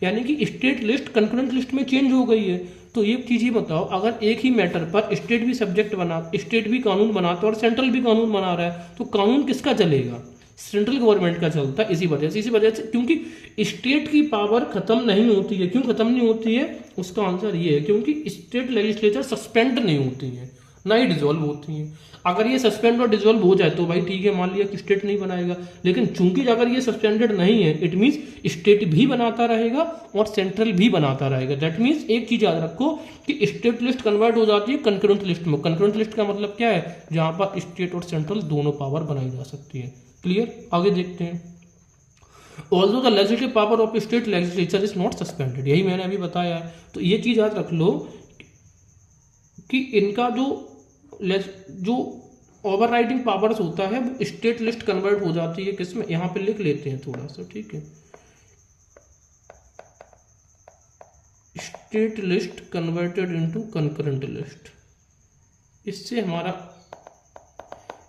यानी कि स्टेट लिस्ट कंकरेंट लिस्ट में चेंज हो गई है। तो ये चीज ही बताओ, अगर एक ही मैटर पर स्टेट भी सब्जेक्ट बना, स्टेट भी कानून बनाता है और सेंट्रल भी कानून बना रहा है, तो कानून किसका चलेगा? सेंट्रल गवर्नमेंट का चलता है। इसी वजह से क्योंकि स्टेट की पावर खत्म नहीं होती है। क्यों खत्म नहीं होती है? उसका आंसर ये है क्योंकि स्टेट लेजिस्लेचर सस्पेंड नहीं होती है, ना ही डिसॉल्व होती है। अगर ये सस्पेंड और डिसॉल्व हो जाए तो भाई ठीक है, मान लिया कि स्टेट नहीं बनाएगा, लेकिन चूंकि अगर ये सस्पेंडेड नहीं है, इट मीन्स स्टेट भी बनाता रहेगा और सेंट्रल भी बनाता रहेगा। दैट मीन्स एक चीज याद रखो कि स्टेट लिस्ट कन्वर्ट हो जाती है कंकरेंट लिस्ट में। कंकरेंट लिस्ट का मतलब क्या है? जहां पर स्टेट और सेंट्रल दोनों पावर बनाई जा सकती है। क्लियर? आगे देखते हैं। Although the legislative power of state legislature is not suspended, यही मैंने अभी बताया है। तो ये चीज याद रख लो कि इनका जो ओवरराइडिंग पावर्स होता है वो स्टेट लिस्ट कन्वर्ट हो जाती है किसमें? यहां पे लिख लेते हैं थोड़ा सा, ठीक है। State list converted into concurrent list. इससे हमारा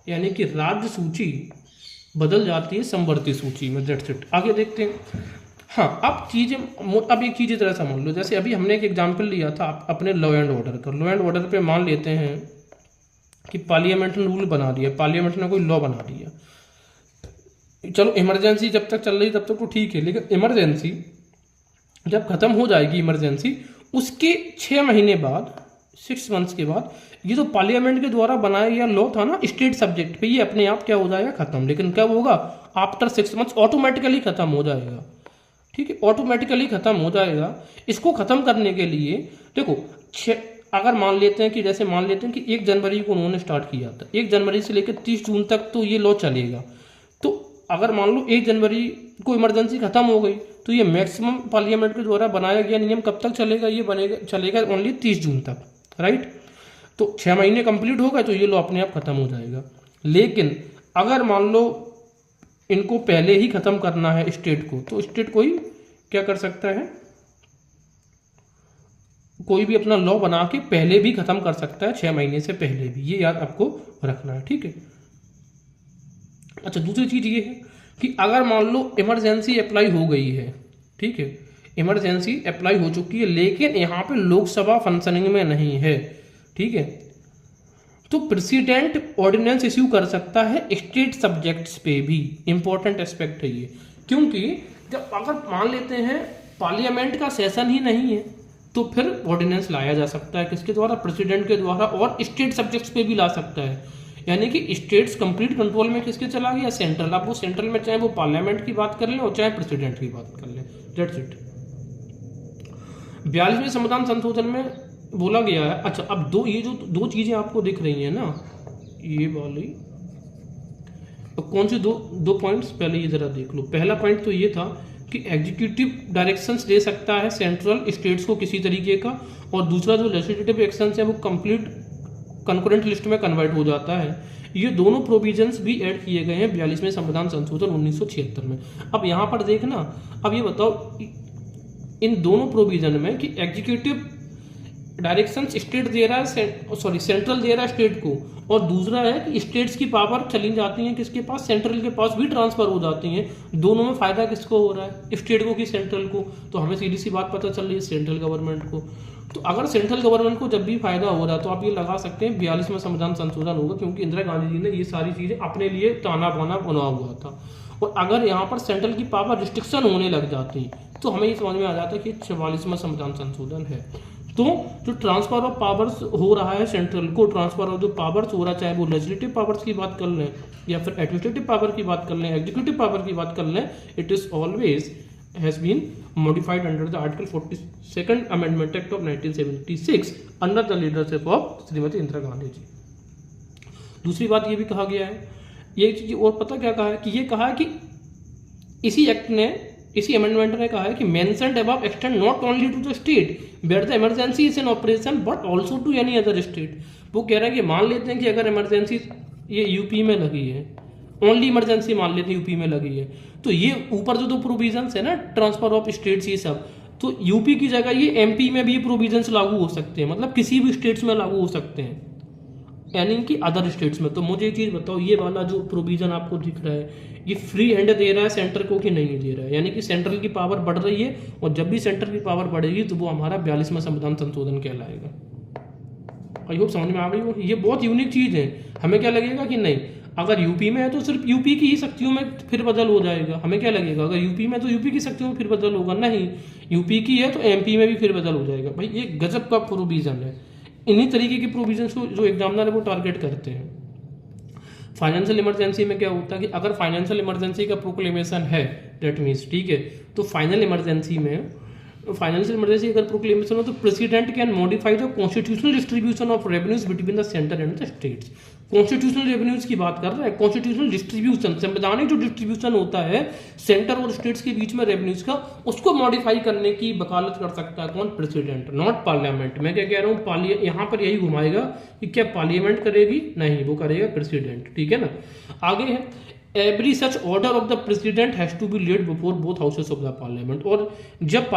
यानी कि राज्य सूची बदल जाती है समवर्ती सूची में। That's it. आगे देखते हैं। हाँ, अब एक चीज़ तरह समझ लो, जैसे अभी हमने एक एग्जाम्पल लिया था अपने लॉ एंड ऑर्डर का। लॉ एंड ऑर्डर पे मान लेते हैं कि पार्लियामेंट ने रूल बना दिया, पार्लियामेंट ने कोई लॉ बना दिया। चलो इमरजेंसी जब तक चल रही तब तक तो ठीक है, लेकिन इमरजेंसी जब खत्म हो जाएगी, इमरजेंसी उसके 6 महीने बाद, 6 मंथ्स के बाद, ये जो पार्लियामेंट के द्वारा बनाया गया लॉ था ना स्टेट सब्जेक्ट पे, ये अपने आप क्या हो जाएगा, खत्म। लेकिन कब होगा, आफ्टर 6 मंथ्स ऑटोमेटिकली खत्म हो जाएगा। ठीक है, ऑटोमेटिकली खत्म हो जाएगा। इसको खत्म करने के लिए देखो, अगर मान लेते हैं कि जैसे मान लेते हैं कि 1 जनवरी को उन्होंने स्टार्ट किया था, 1 जनवरी से लेकर 30 जून तक तो ये लॉ चलेगा। तो अगर मान लो 1 जनवरी को इमरजेंसी खत्म हो गई, तो ये मैक्सिमम पार्लियामेंट के द्वारा बनाया गया नियम कब तक चलेगा, ये चलेगा ओनली 30 जून तक, राइट। तो 6 महीने कंप्लीट हो गए तो ये लॉ अपने आप खत्म हो जाएगा। लेकिन अगर मान लो इनको पहले ही खत्म करना है स्टेट को, तो स्टेट कोई क्या कर सकता है, कोई भी अपना लॉ बना के पहले भी खत्म कर सकता है, 6 महीने से पहले भी। ये याद आपको रखना है, ठीक है। अच्छा, दूसरी चीज ये है कि अगर मान लो इमरजेंसी अप्लाई हो गई है, ठीक है, इमरजेंसी अप्लाई हो चुकी है, लेकिन यहाँ पे लोकसभा फंक्शनिंग में नहीं है, ठीक है, तो प्रेसिडेंट ऑर्डिनेंस इश्यू कर सकता है स्टेट सब्जेक्ट्स पे भी। इंपॉर्टेंट एस्पेक्ट है ये, क्योंकि जब अगर मान लेते हैं पार्लियामेंट का सेशन ही नहीं है, तो फिर ऑर्डिनेंस लाया जा सकता है किसके द्वारा, प्रेसिडेंट के द्वारा, और स्टेट सब्जेक्ट्स पे भी ला सकता है। यानी कि स्टेट्स कंप्लीट कंट्रोल में किसके चला गया, सेंट्रल। अब वो सेंट्रल में चाहे वो पार्लियामेंट की बात कर लें और चाहे प्रेसिडेंट की बात कर लें। That's it. 42वें संविधान संशोधन में बोला गया है। अच्छा, अब ये जो दो चीजें आपको दिख रही हैं ना, ये वाली, अब कौन से दो पॉइंट्स, पहले ये जरा देख लो। पहला पॉइंट तो ये था कि एग्जीक्यूटिव डायरेक्शंस दे सकता है सेंट्रल स्टेट्स को किसी तरीके का, और दूसरा जो लेजिस्लेटिव एक्शंस है वो कंप्लीट कंकरेंट लिस्ट में कन्वर्ट हो जाता है। ये दोनों प्रोविजंस भी ऐड किए गए हैं 42वें संविधान संशोधन 1976 में। अब यहाँ पर देखना, अब ये बताओ इन दोनों प्रोविजन में कि एग्जीक्यूटिव डायरेक्शन स्टेट दे रहा है, सेंट्रल दे रहा है स्टेट को, और दूसरा है कि स्टेट्स की पावर चली जाती है किसके पास, सेंट्रल के पास भी ट्रांसफर हो जाती हैं। दोनों में फायदा किसको हो रहा है, स्टेट को कि सेंट्रल को। तो हमें सीधी सी बात पता चल रही है सेंट्रल गवर्नमेंट को। तो अगर सेंट्रल गवर्नमेंट को जब भी फायदा हो रहा है तो आप ये लगा सकते हैं 42वां संविधान संशोधन होगा, क्योंकि इंदिरा गांधी जी ने ये सारी चीजें अपने लिए ताना बाना बना हुआ था। और अगर यहाँ पर सेंट्रल की पावर रिस्ट्रिक्शन होने लग जाती तो हमें ये समझ में आ जाता है कि 44वां संविधान संशोधन है। तो जो ट्रांसफर ऑफ पावर्स हो रहा है, सेंट्रल को ट्रांसफर ऑफ जो पावर्स हो रहा है, चाहे वो लेजिस्लेटिव पावर्स की बात कर लें या फिर एडमिनिस्ट्रेटिव पावर की बात कर लें, एग्जीक्यूटिव पावर की बात कर लें, it is always has been modified under the article 42nd amendment act of 1976 under the leadership of Shrimati Indira Gandhi ji. दूसरी बात ये भी कहा गया है, ये चीज और पता क्या कहा है, कि ये कहा है कि इसी एक्ट ने, इसी अमेंडमेंट ने कहा है कि mentioned above extend not only to the state where the emergency is in operation but also to any other state. वो कह रहा है कि मान लेते हैं कि अगर इमरजेंसी ये यूपी में लगी है, ओनली इमरजेंसी मान लेते हैं यूपी में लगी है, तो ये ऊपर जो दो प्रोविजंस है ना, ट्रांसफर ऑफ स्टेट्स, ये सब, तो यूपी की जगह ये एमपी में भी प्रोविजंस लागू हो सकते हैं, मतलब किसी भी स्टेट्स में लागू हो सकते हैं, यानी कि अदर स्टेट्स में। तो मुझे ये चीज़ बताओ, ये वाला जो प्रोविजन आपको दिख रहा है, ये फ्री हैंड दे रहा है सेंटर को कि नहीं दे रहा है, यानी कि सेंट्रल की पावर बढ़ रही है, और जब भी सेंटर की पावर बढ़ेगी तो वो हमारा 42वां संविधान संशोधन कहलाएगा। आई होप समझ में आ गई हो। ये बहुत यूनिक चीज़ है। हमें क्या लगेगा कि नहीं, अगर यूपी में है तो सिर्फ यूपी की ही शक्तियों में फिर बदल हो जाएगा। हमें क्या लगेगा, अगर यूपी में तो यूपी की शक्तियों में फिर बदल होगा, नहीं, यूपी की है तो एमपी में भी फिर बदल हो जाएगा। भाई ये गजब का प्रोविजन है। इन्हीं तरीके के प्रोविजंस को जो एग्जामिनर है वो टारगेट करते हैं। फाइनेंशियल इमरजेंसी में क्या होता है कि अगर फाइनेंशियल इमरजेंसी का प्रोक्लेमेशन है, दैट मीन्स, ठीक है, तो फाइनल इमरजेंसी में, फाइनेंशियल इमरजेंसी अगर प्रोक्लेमेशन हो तो president can modify the constitutional distribution of revenues between the centre and the states. Constitutional revenues की बात कर रहे हैं, कॉन्स्टिट्यूशनल डिस्ट्रीब्यूशन, संवैधानिक जो डिस्ट्रीब्यूशन होता है सेंटर और स्टेट्स के बीच में रेवेन्यूज का, उसको मॉडिफाई करने की वकालत कर सकता है कौन, प्रेसिडेंट, नॉट पार्लियामेंट। मैं क्या कह रहा हूँ, यहाँ पर यही घुमाएगा कि क्या पार्लियामेंट करेगी, नहीं, वो करेगा प्रेसिडेंट, ठीक है ना। आगे है every such order of the president has to be laid before both houses of the parliament. और जब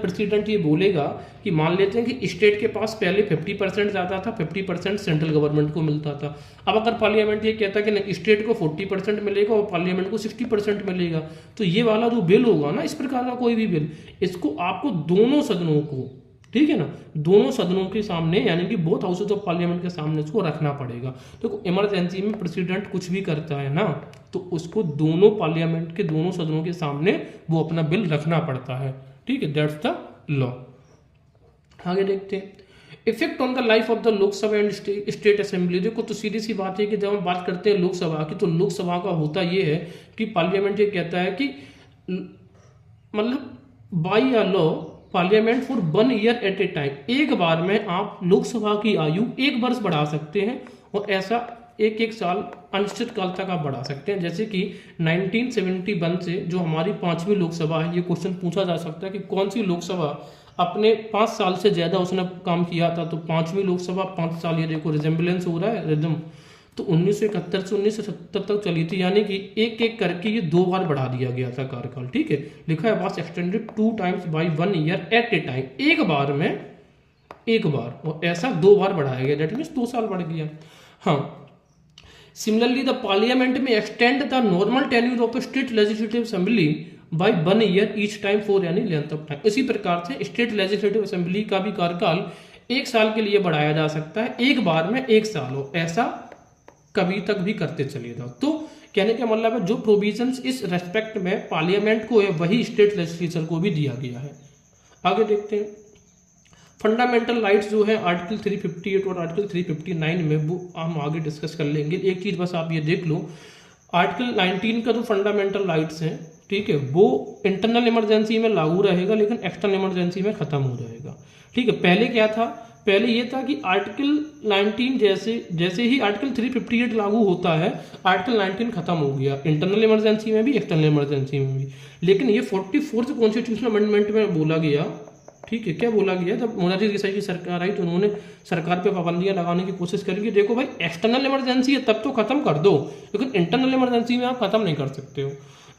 प्रेसिडेंट ये बोलेगा कि मान लेते हैं कि स्टेट के पास पहले 50% जाता था, 50% सेंट्रल गवर्नमेंट को मिलता था। अब अगर पार्लियामेंट ये कहता है कि नहीं, स्टेट को 40% मिलेगा और पार्लियामेंट को 60% मिलेगा, तो ये वाला जो बिल होगा ना, इस प्रकार का कोई भी बिल, इसको आपको दोनों सदनों को, ठीक है ना, दोनों सदनों के सामने यानी कि बोथ हाउसेज ऑफ पार्लियामेंट के सामने इसको रखना पड़ेगा। तो इमरजेंसी में प्रेसिडेंट कुछ भी करता है ना, तो उसको दोनों पार्लियामेंट के दोनों सदनों के सामने वो अपना बिल रखना पड़ता है, ठीक है, दैट्स द लॉ। आगे देखते हैं effect on the life of the Lok Sabha and state assembly. देखो, तो सीधी सी बात है कि जब हम बात करते हैं लोकसभा की, तो लोकसभा का होता ये है कि पार्लियामेंट ये कहता है कि मतलब by a law parliament for 1 year at a time, एक बार में आप लोकसभा की आयु 1 वर्ष बढ़ा सकते हैं, और ऐसा एक एक साल अनिश्चित काल तक आप बढ़ा सकते हैं। जैसे कि 1971 से जो हमारी 5वीं लोकसभा है, ये क्वेश्चन पूछा जा सकता है कि कौन सी लोकसभा अपने 5 साल से ज़्यादा उसने काम किया था, तो 5वीं लोकसभा 5 साल, ये देखो रिजेम्बलेंस हो रहा है रिदम, तो 1971 से 1970 तक चली थी, यानी कि एक एक करके ये 2 बार बढ़ा दिया गया था कार्यकाल, ठीक है, लिखा है was extended 2 times by 1 year at a time, एक बार में एक बार, और ऐसा 2 बार बढ़ाया गया, दैट मीन्स 2 साल बढ़ गया। हाँ, सिमिलरली द पार्लियामेंट में extend the normal tenure of state legislative assembly bye 1 year each time for यानी लेंथ ऑफ टाइम। इसी प्रकार से स्टेट लेजिस्लेटिव असेंबली का भी कार्यकाल 1 साल के लिए बढ़ाया जा सकता है, एक बार में 1 साल हो, ऐसा कभी तक भी करते चले जाओ। तो कहने का मतलब है जो प्रोविजंस इस रेस्पेक्ट में पार्लियामेंट को है, वही स्टेट लेजिस्लेचर को भी दिया गया है। आगे देखते हैं फंडामेंटल राइट्स जो है आर्टिकल 358 और आर्टिकल 359 में, वो हम आगे डिस्कस कर लेंगे। एक चीज बस आप ये देख लो, आर्टिकल 19 का जो फंडामेंटल राइट्स है, ठीक है, वो इंटरनल इमरजेंसी में लागू रहेगा, लेकिन एक्सटर्नल इमरजेंसी में खत्म हो जाएगा, ठीक है। पहले क्या था, पहले ये था कि आर्टिकल 19 जैसे ही आर्टिकल 358 लागू होता है, आर्टिकल 19 खत्म हो गया, इंटरनल इमरजेंसी में भी एक्सटर्नल इमरजेंसी में भी। लेकिन ये 44th कॉन्स्टिट्यूशनल अमेंडमेंट में बोला गया, ठीक है, क्या बोला गया, जब मोरारजी देसाई की सरकार आई तो उन्होंने सरकार पे पाबंदियां लगाने की कोशिश करी कि देखो भाई एक्सटर्नल इमरजेंसी है तब तो खत्म कर दो, लेकिन इंटरनल इमरजेंसी में आप खत्म नहीं कर सकते हो।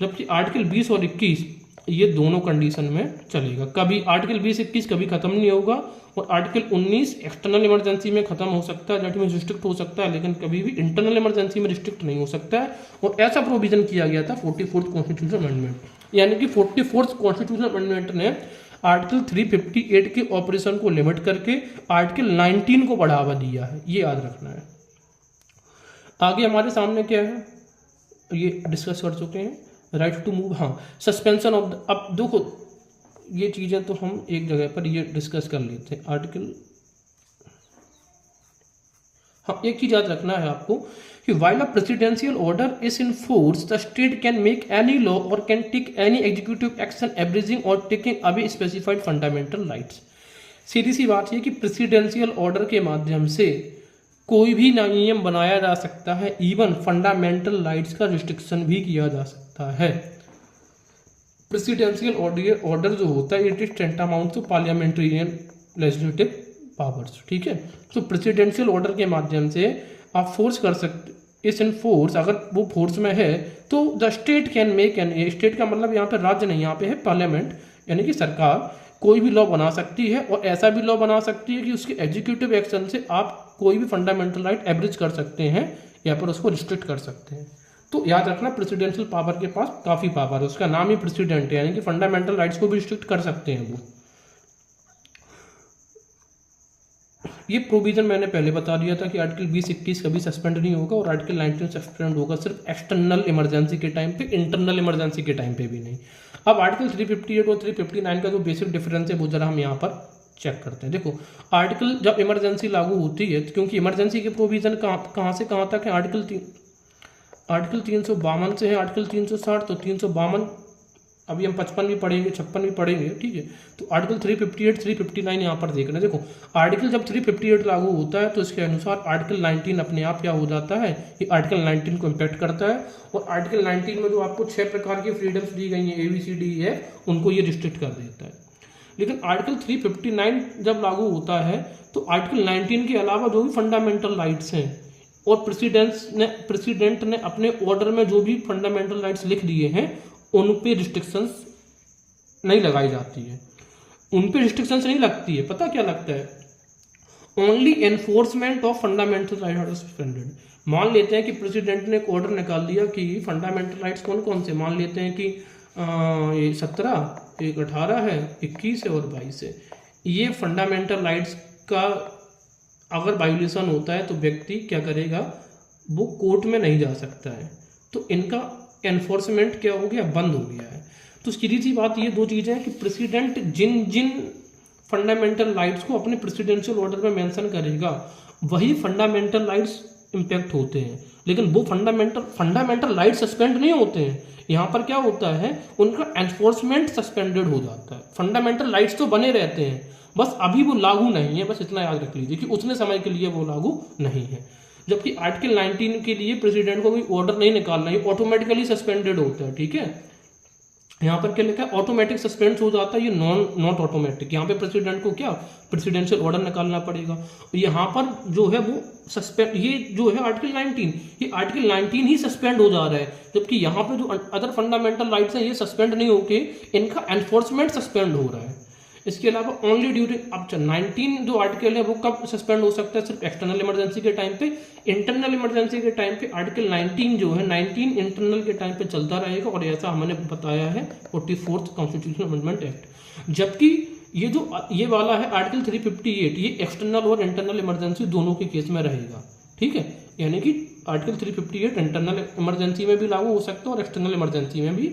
जबकि आर्टिकल 20 और 21 ये दोनों कंडीशन में चलेगा, कभी आर्टिकल 20-21 कभी खत्म नहीं होगा, और आर्टिकल 19 एक्सटर्नल इमरजेंसी में खत्म हो सकता है, दैट मीन्स रिस्ट्रिक्ट हो सकता है, लेकिन कभी भी इंटरनल इमरजेंसी में रिस्ट्रिक्ट नहीं हो सकता है। और ऐसा प्रोविजन किया गया था 44th कॉन्स्टिट्यूशनल अमेंडमेंट, यानी कि 44th कॉन्स्टिट्यूशनल अमेंडमेंट ने आर्टिकल 358 के ऑपरेशन को लिमिट करके आर्टिकल 19 को बढ़ावा दिया है, ये याद रखना है। आगे हमारे सामने क्या है, ये डिस्कस कर चुके हैं, राइट टू मूव, हाँ, सस्पेंशन ऑफ द, अब देखो ये चीज़ें तो हम एक जगह पर ये डिस्कस कर लेते हैं। आर्टिकल, हाँ, एक चीज याद रखना है आपको कि while a presidential order is in force, the state can make any law or can take any executive action abridging or taking away specified fundamental rights। सीधी सी बात है कि प्रेसिडेंशियल ऑर्डर के माध्यम से कोई भी नियम बनाया जा सकता है, इवन फंडामेंटल राइट्स का रिस्ट्रिक्शन भी किया जा सकता है। प्रेसिडेंशियल ऑर्डर जो होता है it is tantamount to parliamentary legislative powers, ठीक है। तो प्रेसिडेंशियल ऑर्डर के माध्यम से आप फोर्स कर सकते, इस इन फोर्स, अगर वो फोर्स में है तो the state can make an, state का मतलब यहाँ पे राज्य नहीं, यहाँ पे है पार्लियामेंट, यानी कि सरकार कोई भी लॉ बना सकती है, और ऐसा भी लॉ बना सकती है कि उसके एग्जीक्यूटिव एक्शन से आप कोई भी फंडामेंटल राइट एब्रिज कर सकते हैं या पर उसको रिस्ट्रिक्ट कर सकते हैं। तो याद रखना प्रेसिडेंशियल पावर के पास काफ़ी पावर है, उसका नाम ही प्रेसिडेंट है, यानी कि फंडामेंटल राइट्स को भी रिस्ट्रिक्ट कर सकते हैं वो। ये प्रोविजन मैंने पहले बता दिया था कि आर्टिकल 20-21 कभी सस्पेंड नहीं होगा, और आर्टिकल 19 सस्पेंड होगा सिर्फ एक्सटर्नल इमरजेंसी के टाइम पे, इंटरनल इमरजेंसी के टाइम पे भी नहीं। अब आर्टिकल 358 और 359 का जो बेसिक डिफरेंस है वो जरा हम यहाँ पर चेक करते हैं। देखो, आर्टिकल जब इमरजेंसी लागू होती है, क्योंकि इमरजेंसी के प्रोविजन कहाँ से कहाँ तक है, आर्टिकल 352 से है आर्टिकल 360, तो 352 अभी हम 55 भी पढ़ेंगे, 56 भी पढ़ेंगे, ठीक है। तो आर्टिकल 358 359 यहाँ पर देखना। देखो, आर्टिकल जब 358 लागू होता है तो इसके अनुसार आर्टिकल 19 अपने आप क्या हो जाता है, ये आर्टिकल 19 को इम्पैक्ट करता है, और आर्टिकल 19 में जो आपको 6 प्रकार की फ्रीडम्स दी गई हैं ABCDE उनको ये रिस्ट्रिक्ट कर देता है। लेकिन आर्टिकल 359 जब लागू होता है तो आर्टिकल 19 के अलावा जो भी फंडामेंटल राइट्स हैं और प्रेसिडेंट ने अपने ऑर्डर में जो भी फंडामेंटल राइट्स लिख दिए हैं उन पे रिस्ट्रिक्शंस नहीं लगाई जाती है, उन पे रिस्ट्रिक्शंस नहीं लगती है। पता क्या लगता है? Only enforcement of fundamental rights are suspended. मान लेते हैं कि प्रेसिडेंट ने एक ऑर्डर निकाल दिया कि फंडामेंटल राइट्स कौन कौन से, मान लेते हैं कि ये 17, एक 18 है, 21 है और 22 है। ये फंडामेंटल राइट्स का अगर वायोलेशन होता है तो व्यक्ति क्या करेगा, वो कोर्ट में नहीं जा सकता है, तो इनका एनफोर्समेंट क्या हो गया, बंद हो गया है। तो सीधी सी बात ये दो चीज़ें हैं कि प्रेसिडेंट जिन जिन फंडामेंटल राइट्स को अपने प्रेसिडेंशियल ऑर्डर में मेंशन करेगा वही फंडामेंटल राइट्स इम्पैक्ट होते हैं, लेकिन वो फंडामेंटल राइट्स सस्पेंड नहीं होते हैं। यहाँ पर क्या होता है, उनका एनफोर्समेंट सस्पेंडेड हो जाता है। फंडामेंटल राइट्स तो बने रहते हैं, बस अभी वो लागू नहीं है, बस इतना याद रख लीजिए कि उतने समय के लिए वो लागू नहीं है। जबकि आर्टिकल 19 के लिए प्रेसिडेंट को कोई ऑर्डर नहीं निकालना है, ऑटोमेटिकली सस्पेंडेड होता है। ठीक है, यहाँ पर क्या लिखा है, ऑटोमेटिक सस्पेंड हो जाता है, ये नॉट ऑटोमेटिक। यहाँ पे प्रेसिडेंट को क्या प्रेसिडेंशियल ऑर्डर निकालना पड़ेगा। यहाँ पर जो है वो सस्पेंड, ये जो है आर्टिकल 19, ये आर्टिकल 19 ही सस्पेंड हो जा रहा है, जबकि यहाँ पे जो अदर फंडामेंटल राइट्स हैं ये सस्पेंड नहीं होके इनका एनफोर्समेंट सस्पेंड हो रहा है। इसके अलावा ओनली ड्यूरिंग, अब 19 जो आर्टिकल है वो कब सस्पेंड हो सकता है, सिर्फ एक्सटर्नल इमरजेंसी के टाइम पे। इंटरनल इमरजेंसी के टाइम पे आर्टिकल 19 जो है 19 इंटरनल के टाइम पे चलता रहेगा, और ऐसा हमने बताया है 44th कॉन्स्टिट्यूशनल अमेंडमेंट एक्ट। जबकि ये वाला है आर्टिकल 358, ये एक्सटर्नल और इंटरनल इमरजेंसी दोनों के केस में रहेगा। ठीक है, यानी कि आर्टिकल 358 इंटरनल इमरजेंसी में भी लागू हो सकता है और एक्सटर्नल इमरजेंसी में भी,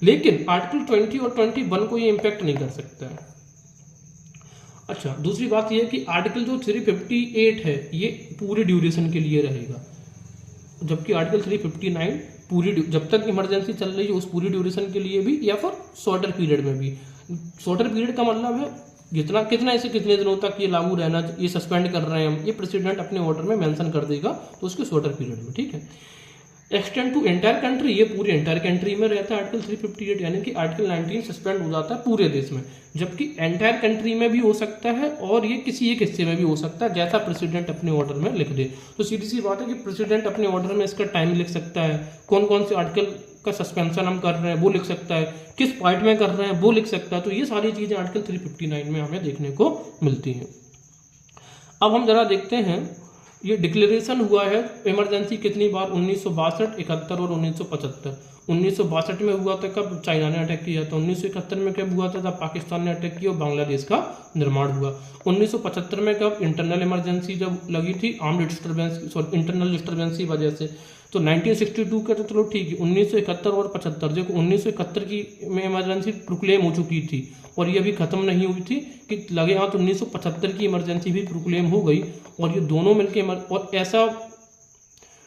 लेकिन आर्टिकल 20 और 21 को ये इम्पैक्ट नहीं कर सकता है। अच्छा, दूसरी बात यह है कि आर्टिकल जो 358 है ये पूरे ड्यूरेशन के लिए रहेगा, जबकि आर्टिकल 359 पूरी जब तक इमरजेंसी चल रही है उस पूरी ड्यूरेशन के लिए भी, या फिर शॉर्टर पीरियड में भी। शॉर्टर पीरियड का मतलब है कितना ऐसे कितने दिनों तक ये लागू रहना, ये सस्पेंड कर रहे हैं हम, ये प्रेसिडेंट अपने ऑर्डर में मेंशन कर देगा, तो उसके शॉर्टर पीरियड में। ठीक है, एक्सटेंड टू एंटायर कंट्री, ये पूरे एंटायर कंट्री में रहता है आर्टिकल 358, यानी कि आर्टिकल 19 सस्पेंड हो जाता है पूरे देश में, जबकि एंटायर कंट्री में भी हो सकता है और ये किसी एक हिस्से में भी हो सकता है, जैसा प्रेसिडेंट अपने ऑर्डर में लिख दे। तो सीधी सी बात है कि प्रेसिडेंट अपने ऑर्डर में इसका टाइम लिख सकता है, कौन कौन से आर्टिकल का सस्पेंशन हम कर रहे हैं वो लिख सकता है, किस पार्ट में कर रहे हैं वो लिख सकता है। तो ये सारी चीज़ें आर्टिकल 359 में हमें देखने को मिलती हैं। अब हम जरा देखते हैं ये डिक्लेरेशन हुआ है इमरजेंसी कितनी बार, 1962, 71 और 1975। 1962 में हुआ था कब, चाइना ने अटैक किया था। 1971 में कब हुआ था, जब पाकिस्तान ने अटैक किया और बांग्लादेश का निर्माण हुआ। 1975 में कब, इंटरनल इमरजेंसी जब लगी थी armed disturbance, sorry internal disturbance की वजह से। तो 1962 का तो चलो ठीक है, 1971 और 75, देखो 1971 की में इमरजेंसी प्रोक्लेम हो चुकी थी और ये अभी खत्म नहीं हुई थी कि लगे हाथ 1975 की इमरजेंसी भी प्रोक्लेम हो गई, और ये दोनों मिलके और ऐसा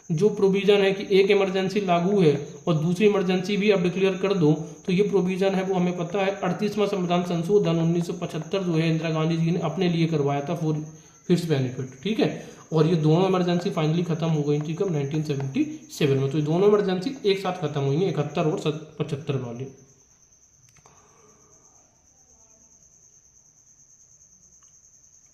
जो प्रोविजन है कि एक इमरजेंसी लागू है और दूसरी इमरजेंसी भी अब डिक्लेयर कर दो, तो ये प्रोविजन है वो हमें पता है 38वां संविधान संशोधन 1975 जो है इंदिरा गांधी जी ने अपने लिए करवाया था फॉर हिट्स बेनिफिट। ठीक है, और ये दोनों इमरजेंसी फाइनली खत्म हो गई थी कब, 1977 में। तो ये दोनों इमरजेंसी एक साथ खत्म हुई हैं, 71 और 75 वाली।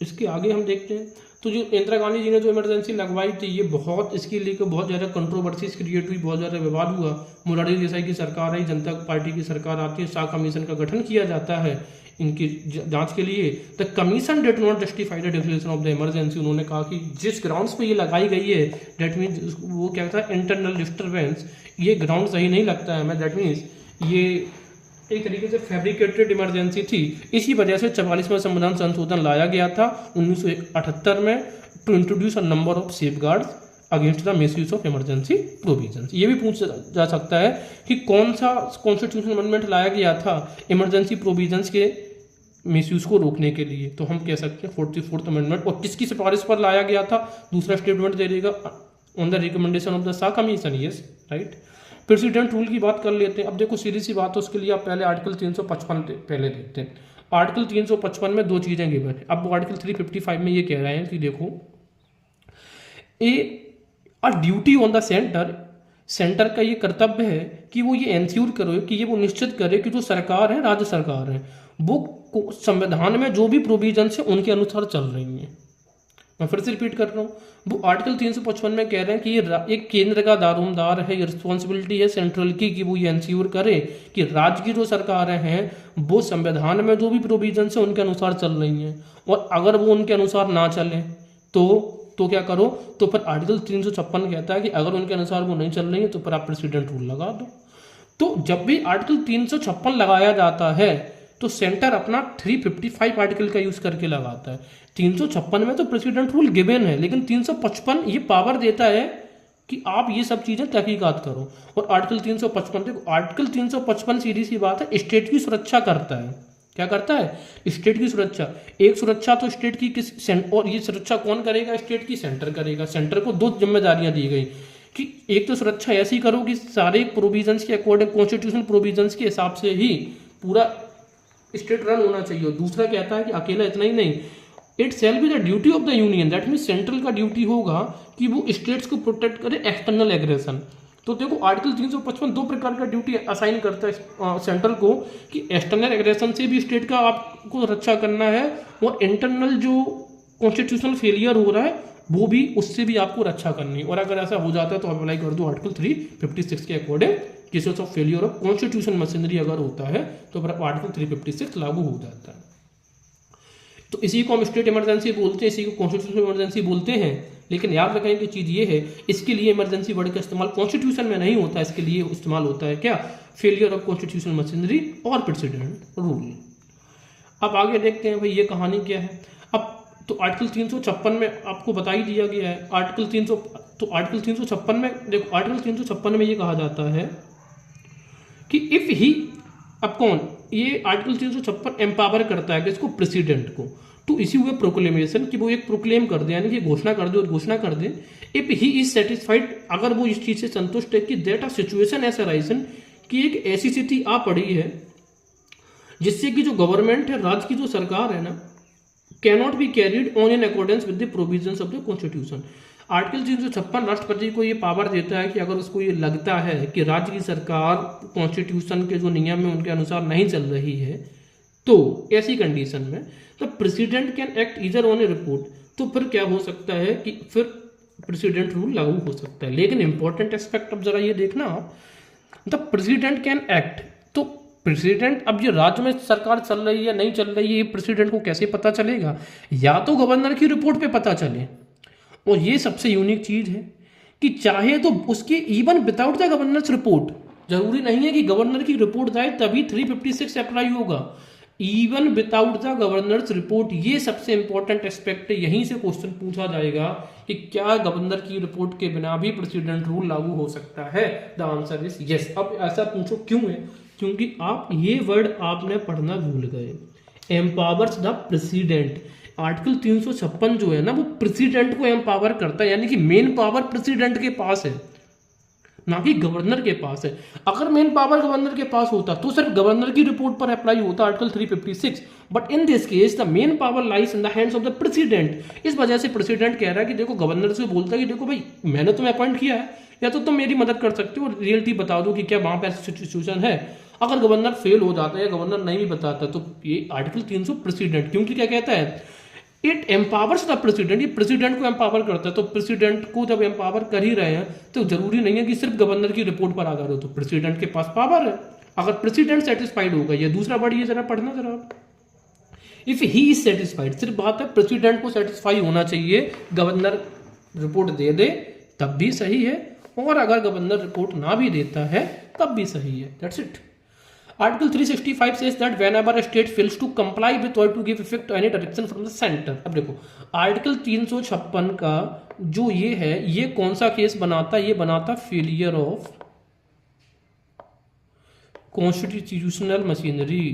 इसके आगे हम देखते हैं तो जो इंदिरा गांधी जी ने जो इमरजेंसी लगवाई थी ये बहुत, इसके लिए बहुत ज़्यादा कंट्रोवर्सीज क्रिएट हुई, बहुत ज़्यादा विवाद हुआ। मोरारजी देसाई की सरकार आई, जनता पार्टी की सरकार आती है, शाह कमीशन का गठन किया जाता है इनकी जांच के लिए। The commission did not justify the declaration of the emergency. उन्होंने कहा कि जिस ग्राउंड्स पे ये लगाई गई है, डेट मीन्स वो क्या था, इंटरनल डिस्टर्बेंस, ये ग्राउंड सही नहीं लगता है हमें, डेट मीन्स ये एक तरीके से फैब्रिकेटेड इमरजेंसी थी। इसी वजह से 44वां संविधान संशोधन लाया गया था 1978 में, to introduce a number of safeguards against the misuse of emergency provisions. ये भी पूछ जा सकता है कि कौन सा कॉन्स्टिट्यूशनल अमेंडमेंट लाया गया था इमरजेंसी प्रोविजंस के मिसयूज को रोकने के लिए, तो हम कह सकते हैं 44th अमेंडमेंट। और किसकी सिफारिश पर लाया गया था, दूसरा स्टेटमेंट दे देगा, on the recommendation of the Shah commission, yes right. President rule की बात कर लेते हैं। अब देखो सीधी सी बात है, उसके लिए आप पहले आर्टिकल 355 पहले देखते हैं। आर्टिकल 355 में दो चीज़ें गिवन है। अब वो आर्टिकल 355 में ये कह रहे हैं कि देखो a duty on the centre का ये कर्तव्य है कि वो ये एंश्योर करे कि ये वो निश्चित करे कि जो सरकार है, राज्य सरकार है, वो संविधान में जो भी प्रोविजन है उनके अनुसार चल रही हैं। मैं फिर से रिपीट कर रहा हूँ, वो आर्टिकल 355 में कह रहे हैं कि ये एक केंद्र का दारोमदार है, ये रिस्पॉन्सिबिलिटी है सेंट्रल की कि वो ये इंश्योर करे कि राज्य की जो सरकारें हैं वो संविधान में जो भी प्रोविजंस है उनके अनुसार चल रही हैं, और अगर वो उनके अनुसार ना चले तो क्या करो, तो फिर आर्टिकल 356 कहता है कि अगर उनके अनुसार वो नहीं चल रही है तो फिर आप प्रेसिडेंट रूल लगा दो। तो जब भी आर्टिकल 356 लगाया जाता है तो सेंटर अपना 355 आर्टिकल का यूज करके लगाता है। 356 में तो प्रेसिडेंट रूल गिवन है, लेकिन 355 ये पावर देता है कि आप ये सब चीजें तहकीकात करो। और आर्टिकल 355 देखो, आर्टिकल 355 सीधी सी बात है, स्टेट की सुरक्षा करता है। क्या करता है? स्टेट की सुरक्षा। एक सुरक्षा तो स्टेट की किस, और ये सुरक्षा कौन करेगा? स्टेट की सेंटर करेगा। सेंटर को दो जिम्मेदारियां दी गई कि एक तो सुरक्षा ऐसी करो कि सारे प्रोविजंस के अकॉर्डिंग, कॉन्स्टिट्यूशनल प्रोविजंस के हिसाब से ही पूरा स्टेट रन होना चाहिए। और दूसरा कहता है कि अकेला इतना ही नहीं, it shall be the duty of the union, that mean central का ड्यूटी होगा कि वो स्टेट्स को प्रोटेक्ट करे एक्सटर्नल एग्रेशन। तो देखो आर्टिकल 355 दो प्रकार का ड्यूटी असाइन करता है सेंट्रल को कि एक्सटर्नल एग्रेशन से भी स्टेट का आपको रक्षा करना है, और इंटरनल जो कॉन्स्टिट्यूशनल फेलियर हो रहा है वो भी, उससे भी आपको रक्षा करनी है। और अगर ऐसा हो जाता है तो आप अप्लाई कर दो आर्टिकल 356 के according. Cases of failure of constitution machinery अगर होता है तो फिर आर्टिकल 356 लागू हो जाता है। तो इसी को हम स्टेट इमरजेंसी बोलते हैं, इसी को कॉन्स्टिट्यूशनल इमरजेंसी बोलते हैं। लेकिन याद रखें कि चीज़ ये है, इसके लिए इमरजेंसी वर्ड का इस्तेमाल कॉन्स्टिट्यूशन में नहीं होता, इसके लिए इस्तेमाल होता है क्या? फेलियर ऑफ कॉन्स्टिट्यूशनल मशीनरी और प्रेसिडेंट रूल। अब आगे देखते हैं भाई ये कहानी क्या है। अब तो आर्टिकल 356 में आपको बता ही दिया गया है। आर्टिकल 356 में देखो, आर्टिकल 356 में ये कहा जाता है कि इफ ही, अब कौन, ये आर्टिकल 356 एम्पावर करता है कि इसको प्रेसिडेंट को टू इश्यू ए प्रोक्लेमेशन, कि वो एक प्रोक्लेम कर दे, यानी कि घोषणा कर दे, और घोषणा कर they if he is satisfied, अगर वो इस चीज से संतुष्ट है कि दैट अ सिचुएशन ऐसा राइसन, कि एक ऐसी स्थिति आ पड़ी है जिससे कि जो गवर्नमेंट है, राज्य की जो सरकार है ना, cannot be carried on in accordance with the provisions of the constitution. Article 356 राष्ट्रपति को ये पावर देता है कि अगर उसको ये लगता है कि राज्य की सरकार कॉन्स्टिट्यूशन के जो नियम है उनके अनुसार नहीं चल रही है, तो ऐसी कंडीशन में the president can act either on A report, तो फिर क्या हो सकता है कि फिर प्रेसिडेंट रूल लागू हो सकता है। लेकिन इंपॉर्टेंट एस्पेक्ट अब जरा ये देखना आप, द प्रेसिडेंट कैन एक्ट, तो प्रेसिडेंट, अब ये राज्य में सरकार चल रही है नहीं चल रही है, ये प्रेसिडेंट को कैसे पता चलेगा? या तो गवर्नर की रिपोर्ट पे पता चले, और ये सबसे यूनिक चीज है कि चाहे तो उसके even without the governors report, जरूरी नहीं है कि गवर्नर की रिपोर्ट जाए तभी 356 अप्लाई होगा, even without the governors report. ये सबसे इंपॉर्टेंट एस्पेक्ट है, यहीं से क्वेश्चन पूछा जाएगा कि क्या गवर्नर की रिपोर्ट के बिना भी प्रेसिडेंट रूल लागू हो सकता है? The answer is yes. अब ऐसा पूछो क्यों है? क्योंकि आप ये वर्ड आपने पढ़ना भूल गए, एम्पावर्स द प्रेसिडेंट। आर्टिकल 356 जो है ना, वो प्रेसिडेंट को एम्पावर करता है, यानी कि मेन पावर प्रेसिडेंट के पास है, ना कि गवर्नर के पास है। अगर मेन पावर गवर्नर के पास होता तो सिर्फ गवर्नर की रिपोर्ट पर अप्लाई होता article 356, but in this case the main power lies in the hands of the president. इस वजह से प्रेसिडेंट कह रहा है कि देखो, गवर्नर से बोलता है कि देखो भाई, मैंने तुम्हें अपॉइंट किया है, या तो तुम मेरी मदद कर सकते हो और रियलिटी बता दो कि क्या वहां पर ऐसी सिचुएशन है। अगर गवर्नर फेल हो जाता है या गवर्नर नहीं भी बताता, तो ये आर्टिकल 300 प्रेसिडेंट, क्योंकि क्या कहता है, इट एम्पावर्स द प्रेसिडेंट, ये प्रेसिडेंट को एम्पावर करता है। तो प्रेसिडेंट को जब एम्पावर कर ही रहे हैं तो जरूरी नहीं है कि सिर्फ गवर्नर की रिपोर्ट पर आधारित हो, तो प्रेसिडेंट के पास पावर है। अगर प्रेसिडेंट सेटिस्फाइड होगा, ये दूसरा वर्ड ये जरा पढ़ना जरा, इफ ही इज सेटिस्फाइड, सिर्फ बात है प्रेसिडेंट को सेटिस्फाई होना चाहिए, गवर्नर रिपोर्ट दे दे तब भी सही है, और अगर गवर्नर रिपोर्ट ना भी देता है तब भी सही है। That's it. Article 365 says that whenever a state fails to comply with or to give effect to any direction from the center। अब देखो, आर्टिकल 356 का जो ये है, ये कौन सा केस बनाता है? ये बनाता फेलियर ऑफ कॉन्स्टिट्यूशनल मशीनरी।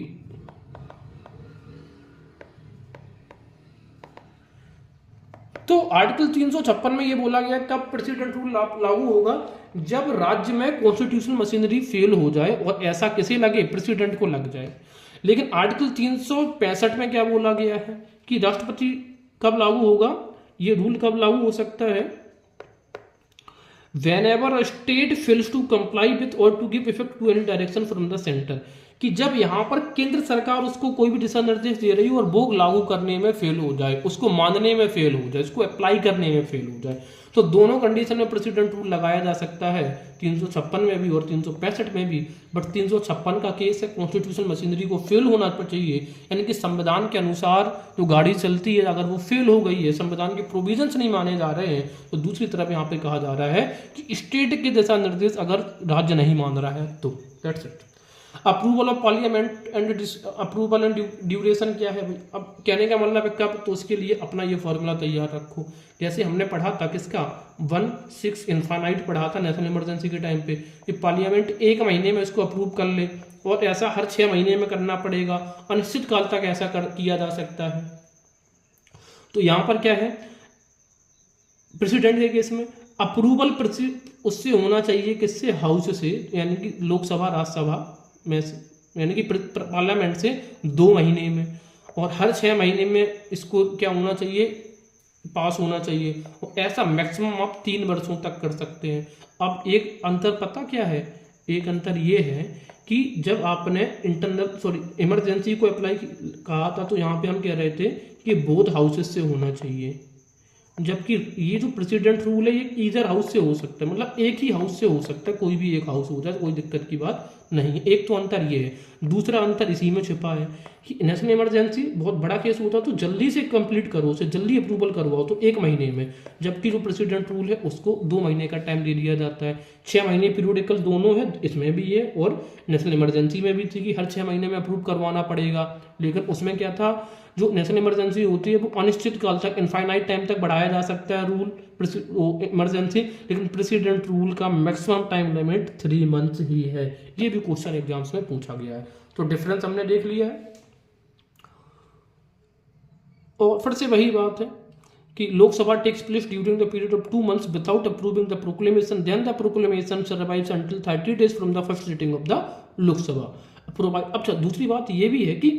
तो आर्टिकल 356 में ये बोला गया कब प्रेसिडेंट रूल लागू होगा? जब राज्य में कॉन्स्टिट्यूशनल मशीनरी फेल हो जाए, और ऐसा किसे लगे? प्रेसिडेंट को लग जाए। लेकिन आर्टिकल 365 में क्या बोला गया है कि राष्ट्रपति कब लागू होगा? ये रूल कब लागू हो सकता है? Whenever a state fails to comply with or to give effect to any direction from the center। कि जब यहाँ पर केंद्र सरकार उसको कोई भी दिशा निर्देश दे रही हो और वो लागू करने में फेल हो जाए, उसको मानने में फेल हो जाए, उसको अप्लाई करने में फेल हो जाए, तो दोनों कंडीशन में प्रेसिडेंट रूल लगाया जा सकता है, 356 में भी और 365 में भी। बट 356 का केस है कॉन्स्टिट्यूशन मशीनरी को फेल होना चाहिए, यानी कि संविधान के अनुसार जो गाड़ी चलती है अगर वो फेल हो गई है, संविधान के प्रोविजंस नहीं माने जा रहे हैं, तो दूसरी तरफ यहाँ पे कहा जा रहा है कि स्टेट के दिशा निर्देश अगर राज्य नहीं मान रहा है तो that's it. Approval of parliament and approval and duration क्या है भाई, अब कहने का मतलब है कब, तो उसके लिए अपना ये फॉर्मूला तैयार रखो। जैसे हमने पढ़ा था किसका 1/6 इन्फानाइट पढ़ा था नेशनल इमरजेंसी के टाइम पे, कि पार्लियामेंट 1 महीने में इसको अप्रूव कर ले और ऐसा हर 6 महीने में करना पड़ेगा, अनिश्चित काल तक ऐसा किया जा सकता है। तो यहाँ पर क्या है प्रेसिडेंट के केस में अप्रूवल उससे होना चाहिए, किससे, हाउस से, यानी कि लोकसभा राज्यसभा में से, यानी कि पार्लियामेंट से 2 महीने में, और हर 6 महीने में इसको क्या होना चाहिए, पास होना चाहिए, और ऐसा मैक्सिमम आप 3 वर्षों तक कर सकते हैं। अब एक अंतर पता क्या है, एक अंतर ये है कि जब आपने इमरजेंसी को अप्लाई कहा था तो यहाँ पे हम कह रहे थे कि बोथ हाउसेस से होना चाहिए, जबकि ये जो प्रेसिडेंट रूल है ये ईदर हाउस से हो सकता है, मतलब एक ही हाउस से हो सकता है, कोई भी एक हाउस हो जाए, कोई दिक्कत की बात नहीं। एक तो अंतर ये है, दूसरा अंतर इसी में छिपा है कि नेशनल इमरजेंसी बहुत बड़ा केस होता है तो जल्दी से कंप्लीट करो, उसे जल्दी अप्रूवल करवाओ तो 1 महीने में, जबकि जो प्रेसिडेंट रूल है उसको 2 महीने का टाइम दे दिया जाता है। 6 महीने पीरियोडिकल दोनों है, इसमें भी है और नेशनल इमरजेंसी में भी थी कि हर 6 महीने में अप्रूव करवाना पड़ेगा, लेकिन उसमें क्या था, जो नेशनल इमरजेंसी होती है वो अनिश्चित काल तक, इनफाइनाइट टाइम तक बढ़ाया जा सकता है रूल इमरजेंसी, लेकिन प्रेसिडेंट रूल का मैक्सिमम टाइम लिमिट 3 मंथ्स ही है। ये भी क्वेश्चन एग्जाम्स में पूछा गया है, तो डिफरेंस हमने देख लिया है। और फिर से वही बात है कि Lok Sabha takes place during the period of 2 months without approving the proclamation, then the proclamation survives until 30 days from the first sitting of the Lok Sabha. अच्छा, दूसरी बात ये भी है कि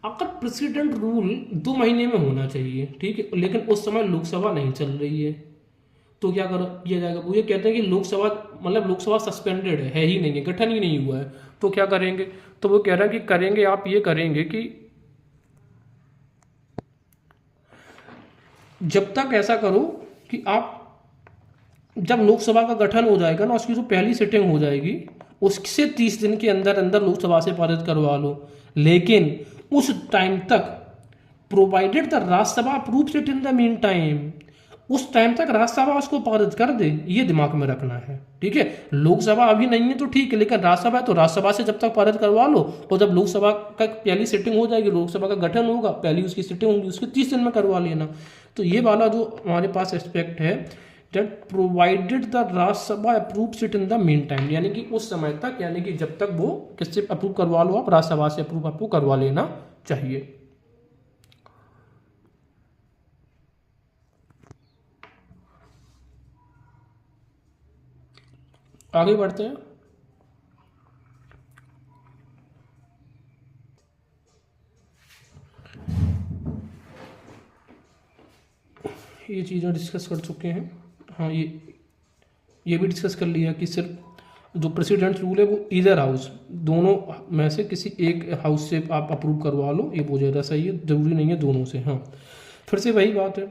अगर प्रेसिडेंट रूल 2 महीने में होना चाहिए, ठीक है, लेकिन उस समय लोकसभा नहीं चल रही है, तो क्या किया जाएगा, वो ये कहते हैं कि लोकसभा मतलब लोकसभा सस्पेंडेड है ही नहीं है, गठन ही नहीं हुआ है, तो क्या करेंगे, तो वो कह रहा है कि करेंगे, आप ये करेंगे कि जब तक ऐसा करो कि आप जब लोकसभा का गठन हो जाएगा ना, उसकी जो पहली सिटिंग हो जाएगी उससे 30 दिन के अंदर अंदर लोकसभा से पारित करवा लो, लेकिन उस टाइम तक provided the Rajya Sabha approves it in the mean time, उस टाइम तक राज्यसभा उसको पारित कर दे, ये दिमाग में रखना है, ठीक है। लोकसभा अभी नहीं है तो ठीक है, लेकिन राज्यसभा है तो राज्यसभा से जब तक पारित करवा लो, और जब लोकसभा का पहली सिटिंग हो जाएगी, लोकसभा का गठन होगा, पहली उसकी सिटिंग होगी, उसके 30 दिन में करवा लेना। तो ये वाला जो हमारे पास एस्पेक्ट है that provided the Rajya Sabha approves it in the mean time, यानी कि उस समय तक, यानी कि जब तक वो किससे अप्रूव करवा लो, आप राज्यसभा से अप्रूव आपको करवा लेना चाहिए। आगे बढ़ते हैं। ये चीज़ें डिस्कस कर चुके हैं, हाँ ये भी डिस्कस कर लिया कि सिर्फ जो प्रेसिडेंट रूल है वो ईदर हाउस, दोनों में से किसी एक हाउस से आप अप्रूव करवा लो, ये बहुत ज़्यादा सही है, जरूरी नहीं है दोनों से। हाँ, फिर से वही बात है,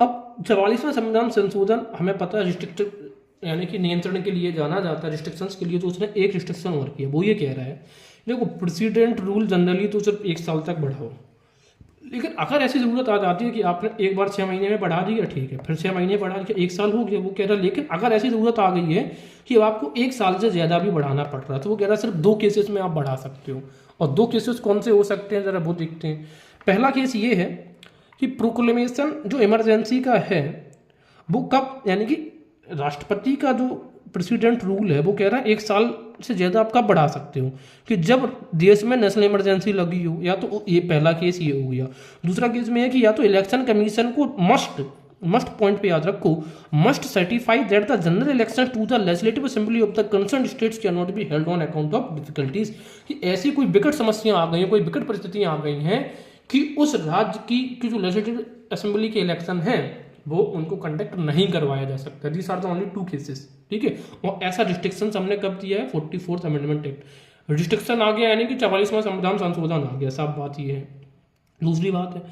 अब 44वां संविधान संशोधन हमें पता है रिस्ट्रिक्टिव यानी कि नियंत्रण के लिए जाना जाता है, रिस्ट्रिक्शंस के लिए, तो उसने एक रिस्ट्रिक्शन और किया, वो ये कह रहा है देखो प्रेसिडेंट रूल जनरली तो सिर्फ 1 साल तक बढ़ाओ, लेकिन अगर ऐसी ज़रूरत आ जाती है कि आपने एक बार 6 महीने में बढ़ा दिया, ठीक है, फिर 6 महीने बढ़ा दिया, 1 साल हो गया, वो कह रहा है लेकिन अगर ऐसी ज़रूरत आ गई है कि आपको 1 साल से ज़्यादा भी बढ़ाना पड़ रहा है, तो वो कह रहा है सिर्फ 2 केसेस में आप बढ़ा सकते हो, और 2 केसेस कौन से हो सकते हैं, ज़रा वो देखते हैं। पहला केस ये है कि प्रोक्लेमेशन जो इमरजेंसी का है वो कब, यानी कि राष्ट्रपति का जो प्रेसिडेंट रूल है वो कह रहा है 1 साल से ज़्यादा आप कब बढ़ा सकते हो, कि जब देश में नेशनल इमरजेंसी लगी हो, या तो ये पहला केस ये हो गया। दूसरा केस में है कि या तो इलेक्शन कमीशन को मस्ट पॉइंट पे याद रखो, must certify that the general election to the legislative assembly of the concern states can not be held on account of difficulties, कि ऐसी कोई विकट समस्या आ गई हैं, कोई विकट परिस्थितियां आ गई हैं कि उस राज्य की जो लेजिस्लेटिव असेंबली के इलेक्शन हैं वो उनको कंडक्ट नहीं करवाया जा सकता। These are the only 2 cases, ठीक है। और ऐसा रिस्ट्रिक्शन हमने कब दिया है? 44th amendment act. रिस्ट्रिक्शन आ गया यानी कि 44वां संविधान संशोधन आ गया, साफ बात ये है। दूसरी बात है,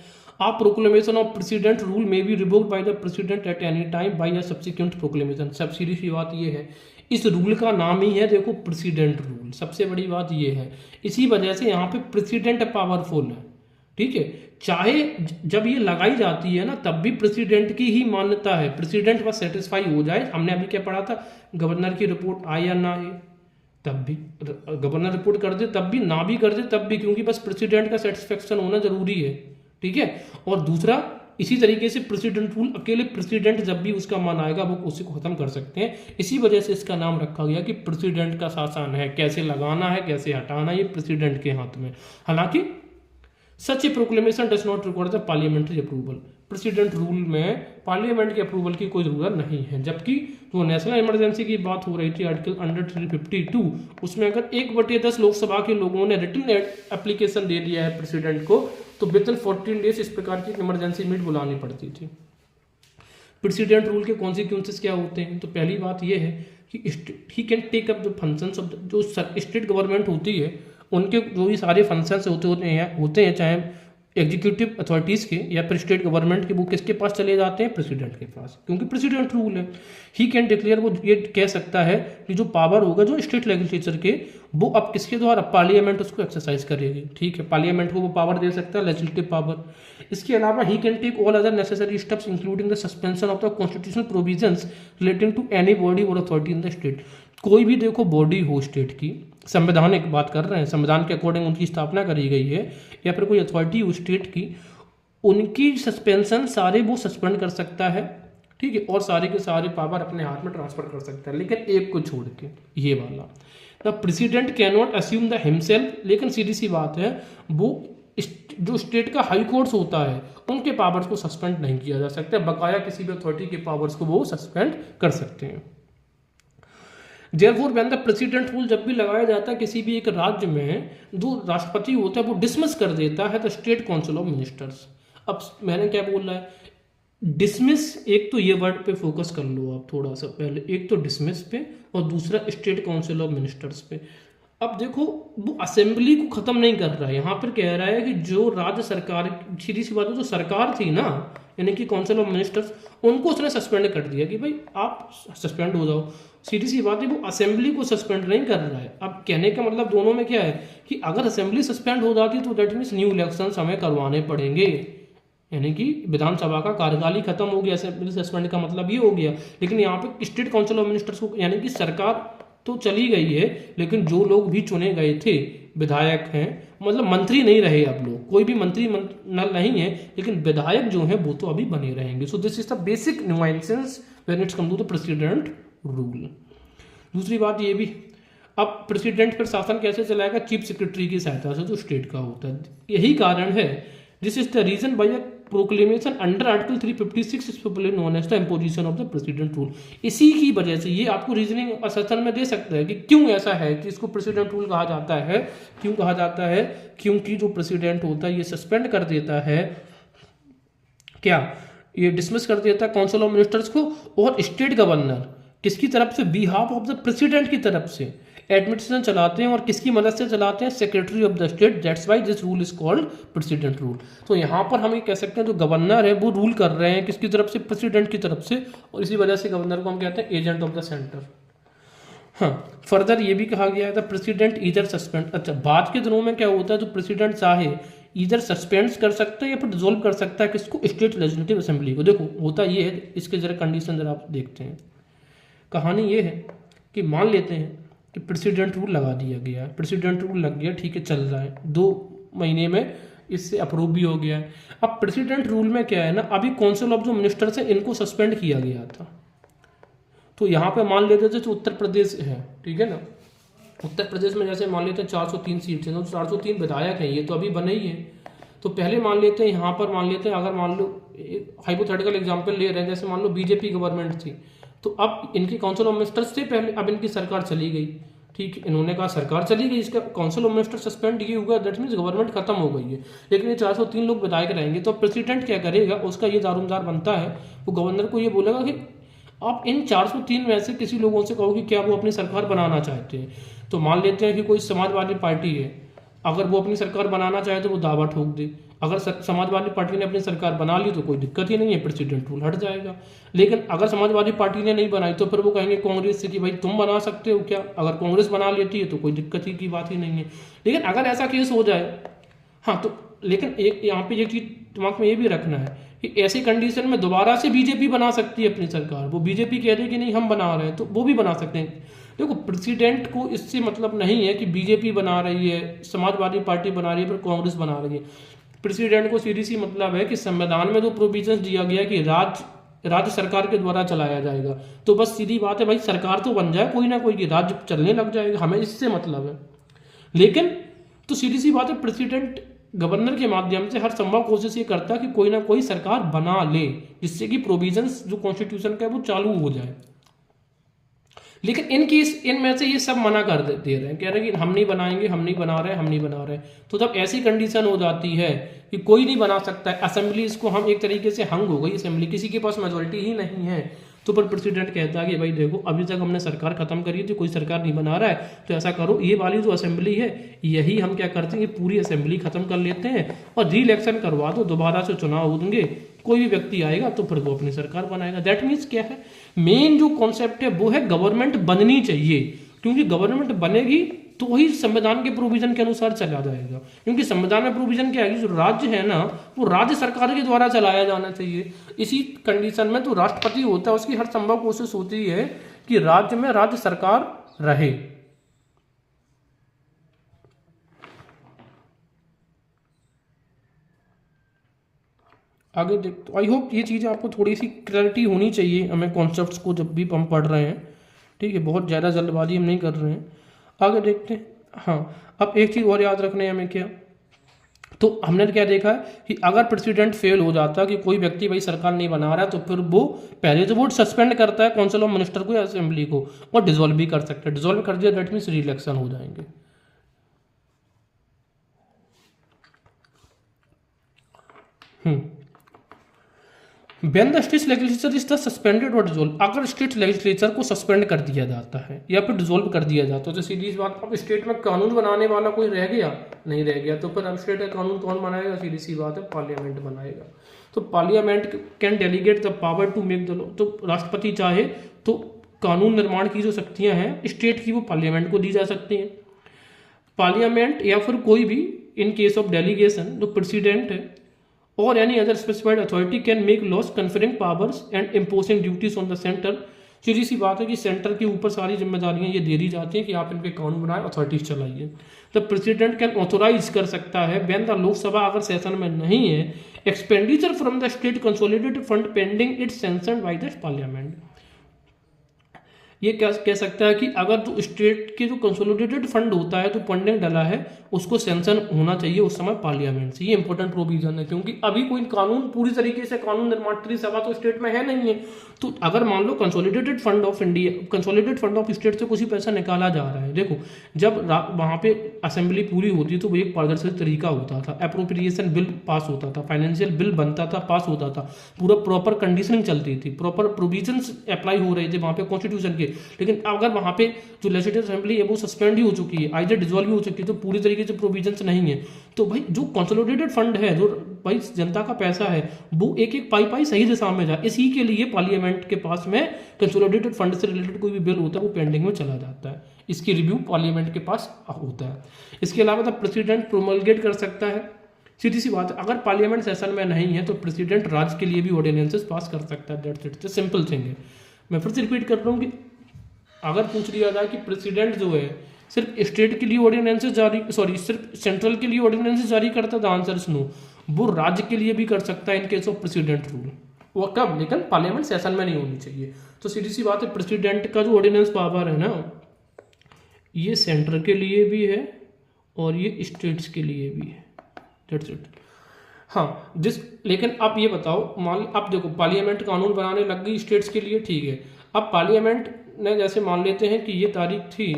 आप प्रोक्लेमेशन ऑफ प्रेसिडेंट रूल में be revoked by the president at any time by a subsequent proclamation. सब सीरीज की बात ये है, इस रूल का नाम ही है देखो प्रेसिडेंट रूल, सबसे बड़ी बात ये है। इसी वजह से यहाँ पे प्रेसिडेंट पावरफुल है, ठीक है। चाहे जब ये लगाई जाती है ना तब भी प्रेसिडेंट की ही मान्यता है, प्रेसिडेंट बस सेटिस्फाई हो जाए। हमने अभी क्या पढ़ा था, गवर्नर की रिपोर्ट आए या ना आए तब भी, गवर्नर रिपोर्ट कर दे तब भी, ना भी कर दे तब भी, क्योंकि बस प्रेसिडेंट का सेटिस्फेक्शन होना जरूरी है, ठीक है। और दूसरा, इसी तरीके से प्रेसिडेंट रूल अकेले प्रेसिडेंट जब भी उसका मन आएगा वो उसी को खत्म कर सकते हैं। इसी वजह से इसका नाम रखा गया कि प्रेसिडेंट का शासन है, कैसे लगाना है कैसे हटाना ये प्रेसिडेंट के हाथ में। हालांकि such a proclamation does not require the parliamentary approval. President rule में पार्लियामेंट के अप्रूवल की कोई जरूरत नहीं है। जबकि जो नेशनल इमरजेंसी की बात हो रही थी आर्टिकल अंडर 352, उसमें अगर 1/10 लोकसभा के लोगों ने रिटन एप्लीकेशन दे दिया है प्रेसिडेंट को तो विद इन 14 डेज इस प्रकार की इमरजेंसी मीट बुलानी पड़ती थी। प्रेसिडेंट रूल के कॉन्सिक्वेंसेस क्या होते हैं? तो पहली बात यह है कि he can take up the functions of जो स्टेट गवर्नमेंट होती है उनके जो भी सारे फंक्शंस होते हैं चाहे एग्जीक्यूटिव अथॉरिटीज़ के या फिर स्टेट गवर्नमेंट के, वो किसके पास चले जाते हैं? प्रेसिडेंट के पास, क्योंकि प्रेसिडेंट रूल है। ही कैन डिक्लेयर, वो ये कह सकता है कि जो पावर होगा जो स्टेट लेजिस्लेचर के, वो अब किसके द्वारा? पार्लियामेंट उसको एक्सरसाइज करेगी, ठीक है। पार्लियामेंट को वो पावर दे सकता है, लेजिस्लेटिव पावर। इसके अलावा he can take all other necessary steps including the suspension of the constitutional provisions relating to any body or authority in the state. कोई भी देखो बॉडी हो स्टेट की, संवैधानिक बात कर रहे हैं, संविधान के अकॉर्डिंग उनकी स्थापना करी गई है, या फिर कोई अथॉरिटी हो स्टेट की, उनकी सस्पेंशन सारे वो सस्पेंड कर सकता है, ठीक है। और सारे के सारे पावर अपने हाथ में ट्रांसफर कर सकता है, लेकिन एक को छोड़ के, ये वाला। The president can not assume the himself, लेकिन सीधी सी बात है वो जो स्टेट का हाई कोर्ट्स होता है उनके पावर्स को सस्पेंड नहीं किया जा सकता, बकाया किसी भी अथॉरिटी के पावर्स को वो सस्पेंड कर सकते हैं। Therefore when the president rule जब भी लगाया जाता है किसी भी एक राज्य में, जो राष्ट्रपति होता है वो डिसमिस कर देता है the state council of ministers. अब मैंने क्या बोला है, डिसमिस, एक तो ये वर्ड पे फोकस कर लो आप थोड़ा सा पहले, एक तो डिसमिस पे और दूसरा स्टेट काउंसिल ऑफ मिनिस्टर्स पे। अब देखो वो असेंबली को खत्म नहीं कर रहा है, यहाँ पर कह रहा है कि जो राज्य सरकार, सीधी सी बात है, जो सरकार थी ना, यानी कि काउंसिल ऑफ मिनिस्टर्स, उनको उसने सस्पेंड कर दिया कि भाई आप सस्पेंड हो जाओ। सीधी सी बात है, वो असेंबली को सस्पेंड नहीं कर रहा है। अब कहने का मतलब दोनों में क्या है कि अगर असेंबली सस्पेंड हो जाती तो दैट मीन्स न्यू इलेक्शन हमें करवाने पड़ेंगे, यानी कि विधानसभा का कार्यकाल ही खत्म हो गया, असेंबली सस्पेंड का मतलब ये हो गया। लेकिन यहाँ पे स्टेट काउंसिल ऑफ मिनिस्टर्स को, यानी कि सरकार तो चली गई है, लेकिन जो लोग भी चुने गए थे विधायक हैं, मतलब मंत्री नहीं रहे, अब लोग कोई भी मंत्री नहीं है, लेकिन विधायक जो हैं वो तो अभी बने रहेंगे। So this is the basic nuances when it's come to the president rule. दूसरी बात ये भी, अब प्रेसिडेंट पर शासन कैसे चलाएगा? चीफ सेक्रेटरी की सहायता से, जो स्टेट का होता है। यही कारण है, this is the reason by a proclamation under article 356 is popularly known as the imposition of the president rule. इसी की वजह से ये आपको रीजनिंग असर में दे सकता है कि क्यों ऐसा है कि इसको प्रेसिडेंट रूल कहा जाता है। क्यों कहा जाता है? क्योंकि जो प्रेसिडेंट होता है ये सस्पेंड कर देता है, क्या ये डिसमिस कर देता है काउंसिल ऑफ मिनिस्टर्स को, और स्टेट गवर्नर किसकी तरफ से? बिहाफ ऑफ द प्रेसिडेंट की तरफ से एडमिनिस्ट्रेशन चलाते हैं, और किसकी मदद से चलाते हैं? Secretary of the state. That's why this rule is called president rule. तो यहाँ पर हम ये कह सकते हैं जो गवर्नर है वो रूल कर रहे हैं किसकी तरफ से? प्रेसिडेंट की तरफ से, और इसी वजह से गवर्नर को हम कहते हैं एजेंट ऑफ द सेंटर। हाँ, फर्दर ये भी कहा गया है द प्रेसिडेंट ईदर सस्पेंड। अच्छा, बाद के दिनों में क्या होता है, जो प्रेसिडेंट चाहे इधर सस्पेंड कर सकता है या फिर डिसॉल्व कर सकता है किसको? स्टेट लेजिस्लेटिव असेंबली को। देखो होता ये है, इसके जरा कंडीशन जरा आप देखते हैं। कहानी ये है कि मान लेते हैं कि प्रेसिडेंट रूल लगा दिया गया है, प्रेसिडेंट रूल लग गया, ठीक है, चल रहा है, 2 महीने में इससे अप्रूव भी हो गया है। अब प्रेसिडेंट रूल में क्या है ना, अभी काउंसिल ऑफ जो मिनिस्टर्स है इनको सस्पेंड किया गया था। तो यहाँ पे मान लेते थे जो उत्तर प्रदेश है, ठीक है ना, उत्तर प्रदेश में जैसे मान लेते हैं 403 सीट है, तो 403 विधायक हैं, ये तो अभी बने ही है। तो पहले मान लेते हैं, यहाँ पर मान लेते हैं, अगर मान लो हाइपोथेटिकल एग्जाम्पल ले रहे हैं, जैसे मान लो बीजेपी गवर्नमेंट थी, तो अब इनकी काउंसिल ऑफ मिनिस्टर्स से पहले अब इनकी सरकार चली गई, ठीक है, इन्होंने कहा सरकार चली गई, इसका काउंसिल ऑफ मिनिस्टर सस्पेंड ये हुआ, दैट मीन्स गवर्नमेंट खत्म हो गई है। लेकिन ये 403 लोग विधायक रहेंगे, तो प्रेसिडेंट क्या करेगा, उसका ये दारोमदार बनता है, वो गवर्नर को ये बोलेगा कि आप इन 403 में से किसी लोगों से कहो कि क्या वो अपनी सरकार बनाना चाहते हैं। तो मान लेते हैं कि कोई समाजवादी पार्टी है, अगर वो अपनी सरकार बनाना चाहे तो वो दावा ठोक दे, अगर समाजवादी पार्टी ने अपनी सरकार बना ली तो कोई दिक्कत ही नहीं है, प्रेसिडेंट रूल हट जाएगा। लेकिन अगर समाजवादी पार्टी ने नहीं बनाई तो फिर वो कहेंगे कांग्रेस से कि भाई तुम बना सकते हो क्या, अगर कांग्रेस बना लेती है तो कोई दिक्कत ही की बात ही नहीं है। लेकिन अगर ऐसा केस हो जाए, हाँ तो लेकिन एक यहाँ पे एक चीज दिमाग में ये भी रखना है कि ऐसी कंडीशन में दोबारा से बीजेपी बना सकती है अपनी सरकार, वो बीजेपी कह रही है कि नहीं हम बना रहे हैं तो वो भी बना सकते हैं। देखो प्रेसिडेंट को इससे मतलब नहीं है कि बीजेपी बना रही है, समाजवादी पार्टी बना रही है, फिर कांग्रेस बना रही है। प्रेसिडेंट को सीधी सी मतलब है कि संविधान में जो प्रोविजंस दिया गया कि राज्य सरकार के द्वारा चलाया जाएगा, तो बस सीधी बात है भाई सरकार तो बन जाए कोई ना कोई, राज्य चलने लग जाएगा, हमें इससे मतलब है। लेकिन तो सीधी सी बात है, प्रेसिडेंट गवर्नर के माध्यम से हर संभव कोशिश ये करता है कि कोई ना कोई सरकार बना ले, जिससे कि प्रोविजंस जो कॉन्स्टिट्यूशन का है वो चालू हो जाए। लेकिन इनमें से ये सब मना कर दे रहे हैं, कह रहे हैं कि हम नहीं बनाएंगे, हम नहीं बना रहे, हम नहीं बना रहे। तो जब ऐसी कंडीशन हो जाती है कि कोई नहीं बना सकता है, असेंबली इसको हम एक तरीके से हंग हो गई, असेंबली किसी के पास मेजोरिटी ही नहीं है, तो पर प्रेसिडेंट कहता है कि भाई देखो अभी तक हमने सरकार खत्म करी थी, कोई सरकार नहीं बना रहा है, तो ऐसा करो ये वाली जो असेंबली है यही हम क्या करते हैं, ये पूरी असेंबली खत्म कर लेते हैं और री इलेक्शन करवा दो, दोबारा से चुनाव होंगे, कोई भी व्यक्ति आएगा तो फिर वो अपनी सरकार बनाएगा। दैट मीन्स क्या है, मेन जो कॉन्सेप्ट है वो है गवर्नमेंट बननी चाहिए, क्योंकि गवर्नमेंट बनेगी तो वही संविधान के प्रोविजन के अनुसार चला जाएगा। क्योंकि संविधान में प्रोविजन क्या है, जो राज्य है ना वो राज्य सरकार के द्वारा चलाया जाना चाहिए। इसी कंडीशन में तो राष्ट्रपति होता है, उसकी हर संभव कोशिश होती है कि राज्य में राज्य सरकार रहे। आगे देख, तो आई होप ये चीज़ें आपको थोड़ी सी क्लैरिटी होनी चाहिए हमें कॉन्सेप्ट्स को जब भी हम पढ़ रहे हैं, ठीक है, बहुत ज़्यादा जल्दबाजी हम नहीं कर रहे हैं। आगे देखते हैं। हाँ, अब एक चीज़ और याद रखने हमें क्या, तो हमने क्या देखा है कि अगर प्रेसिडेंट फेल हो जाता है कि कोई व्यक्ति भाई सरकार नहीं बना रहा है, तो फिर वो पहले तो वोट सस्पेंड करता है काउंसिल ऑफ मिनिस्टर को या असेंबली को, और डिसॉल्व भी कर सकता है। डिसॉल्व कर दिया दैट मीन्स री इलेक्शन हो जाएंगे। When the state legislature is the suspended or dissolved, अगर स्टेट लेजिस्लेचर को सस्पेंड कर दिया जाता है या फिर डिसॉल्व कर दिया जाता है, तो सीधी सी बात, अब स्टेट में कानून बनाने वाला कोई रह गया नहीं, रह गया तो फिर अब स्टेट का कानून कौन बनाएगा, सीधी सी बात है पार्लियामेंट बनाएगा। तो parliament can delegate the power to make the law, तो राष्ट्रपति चाहे तो कानून निर्माण की जो शक्तियां हैं स्टेट की वो पार्लियामेंट को दी जा सकती हैं। पार्लियामेंट या फिर कोई भी इन केस ऑफ डेलीगेशन जो प्रेसिडेंट है और any other specified authority can make laws conferring powers and imposing duties on the centre. सीधी सी बात है कि सेंटर के ऊपर सारी जिम्मेदारियां ये दे दी जाती हैं कि आप इन पे कानून बनाए, अथॉरिटीज चलाइए। द प्रेसिडेंट कैन ऑथोराइज कर सकता है व्हेन द लोकसभा अगर सेशन में नहीं है, expenditure from the state consolidated fund pending it's sanction by the parliament. ये क्या कह सकता है कि अगर जो स्टेट के जो कंसोलिडेटेड फंड होता है, जो फंडिंग डला है, उसको सैंक्शन होना चाहिए उस समय पार्लियामेंट से। ये इंपॉर्टेंट प्रोविजन है, क्योंकि अभी कोई कानून पूरी तरीके से कानून निर्मात्री सभा तो स्टेट में है नहीं है। तो अगर मान लो consolidated fund of India, consolidated fund of state से कुछ ही पैसा निकाला जा रहा है, देखो जब वहाँ पे असेंबली पूरी होती है तो वो एक पारदर्शी तरीका होता था, अप्रोप्रिएशन बिल पास होता था, फाइनेंशियल बिल बनता था, पास होता था, पूरा प्रॉपर कंडीशनिंग चलती थी, प्रॉपर प्रोविजंस अप्लाई हो रहे थे वहाँ पे कॉन्स्टिट्यूशन के। लेकिन अगर वहाँ पे जो लेजिस्लेटिव असेंबली है वो सस्पेंड ही हो चुकी है, आइदर डिसॉल्व हो चुकी है, तो पूरी तरीके से प्रोविजंस नहीं है, तो भाई जो कंसोलिडेटेड फंड है, जो भाई जनता का पैसा है, वो एक एक पाई पाई सही दिशा में जाए, इसी के लिए पार्लियामेंट के पास में कंसोलिडेटेड फंड से रिलेटेड कोई भी बिल होता है वो पेंडिंग में चला जाता है, इसकी रिव्यू पार्लियामेंट के पास होता है। इसके अलावा द प्रेसिडेंट प्रोमलगेट कर सकता है। सीधी सी बात है, अगर पार्लियामेंट सेशन में नहीं है तो प्रेसिडेंट राज्य के लिए भी ऑर्डिनेंसेस पास कर सकता है। दैट्स इट, सिंपल थिंग है। मैं फिर से रिपीट कर रहा हूँ कि अगर पूछ लिया जाए कि प्रेसिडेंट जो है सिर्फ स्टेट के लिए ऑर्डिनेंसेस जारी, सिर्फ सेंट्रल के लिए ऑर्डिनेंसेस जारी करता है, द आंसर इज नो। वो राज्य के लिए भी कर सकता है इन केस ऑफ प्रेसिडेंट रूल, वो कब, लेकिन पार्लियामेंट सेशन में नहीं होनी चाहिए। तो सीधी सी बात है, प्रेसिडेंट का जो ऑर्डिनेंस पावर है ना, ये सेंटर के लिए भी है और ये स्टेट्स के लिए भी है। That's it. हाँ, लेकिन आप ये बताओ, अब देखो पार्लियामेंट कानून बनाने लग गई स्टेट्स के लिए, ठीक है। अब पार्लियामेंट ने जैसे मान लेते हैं कि ये तारीख थी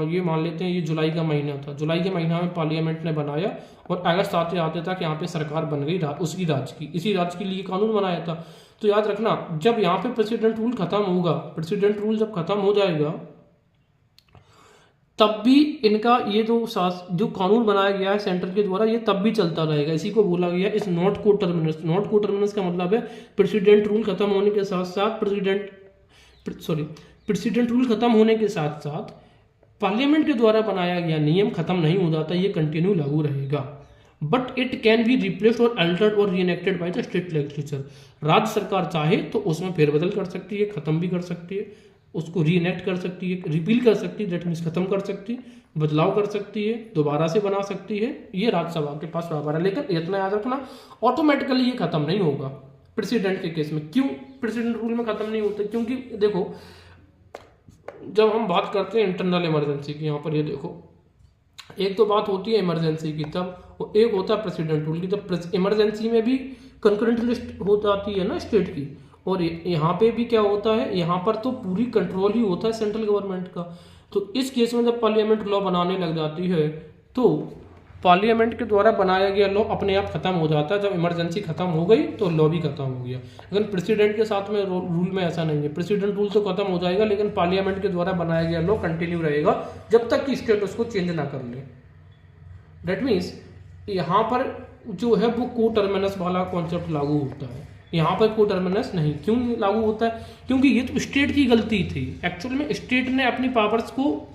ये मान लेते हैं ये जुलाई का महीना था, जुलाई के महीना में पार्लियामेंट ने बनाया और अगस्त आते आते तक यहाँ पे सरकार बन गई उसकी राज्य की, इसी राज्य के लिए कानून बनाया था। तो याद रखना, जब यहाँ पे प्रेसिडेंट रूल खत्म होगा, प्रेसिडेंट रूल जब खत्म हो जाएगा तब भी इनका ये जो कानून बनाया गया है सेंटर के द्वारा, ये तब भी चलता रहेगा। इसी को बोला गया इस नॉट को टर्मिनस। नॉट को टर्मिनस का मतलब है प्रेसिडेंट रूल खत्म होने के साथ साथ प्रेसिडेंट रूल खत्म होने के साथ साथ पार्लियामेंट के द्वारा बनाया गया नियम खत्म नहीं हो जाता, ये कंटिन्यू लागू रहेगा। But it can be replaced और अल्टर्ड और रीएनेक्टेड बाय द स्टेट लेजिस्लेचर। राज्य सरकार चाहे तो उसमें फेरबदल कर सकती है, खत्म भी कर सकती है, उसको रीएनेक्ट कर सकती है, रिपील कर सकती है, दैट मीन्स खत्म कर सकती है, बदलाव कर सकती है, दोबारा से बना सकती है, ये राज्यसभा के पास पावर है। लेकिन इतना याद रखना, ऑटोमेटिकली ये खत्म नहीं होगा प्रेसिडेंट के केस में। क्यों प्रेसिडेंट रूल में खत्म नहीं होता? क्योंकि देखो, जब हम बात करते हैं इंटरनल इमरजेंसी की, यहाँ पर ये देखो, एक तो बात होती है इमरजेंसी की तब, एक होता है प्रेसिडेंट रूल की। तब इमरजेंसी में भी कंकरेंट लिस्ट हो जाती है ना स्टेट की, और यहाँ पे भी क्या होता है, यहाँ पर तो पूरी कंट्रोल ही होता है सेंट्रल गवर्नमेंट का। तो इस केस में जब पार्लियामेंट लॉ बनाने लग जाती है तो पार्लियामेंट के द्वारा बनाया गया लॉ अपने आप खत्म हो जाता है। जब इमरजेंसी खत्म हो गई तो लॉ भी खत्म हो गया। लेकिन प्रेसिडेंट के साथ में रूल में ऐसा नहीं है, प्रेसिडेंट रूल तो खत्म हो जाएगा लेकिन पार्लियामेंट के द्वारा बनाया गया लॉ कंटिन्यू रहेगा जब तक कि स्टेट उसको चेंज ना कर ले। दैट मीन्स यहाँ पर जो है वो को टर्मिनस वाला कॉन्सेप्ट लागू होता है, यहाँ पर को टर्मिनस नहीं। क्यों लागू होता है? क्योंकि ये तो स्टेट की गलती थी, एक्चुअल में स्टेट ने अपनी पावर्स को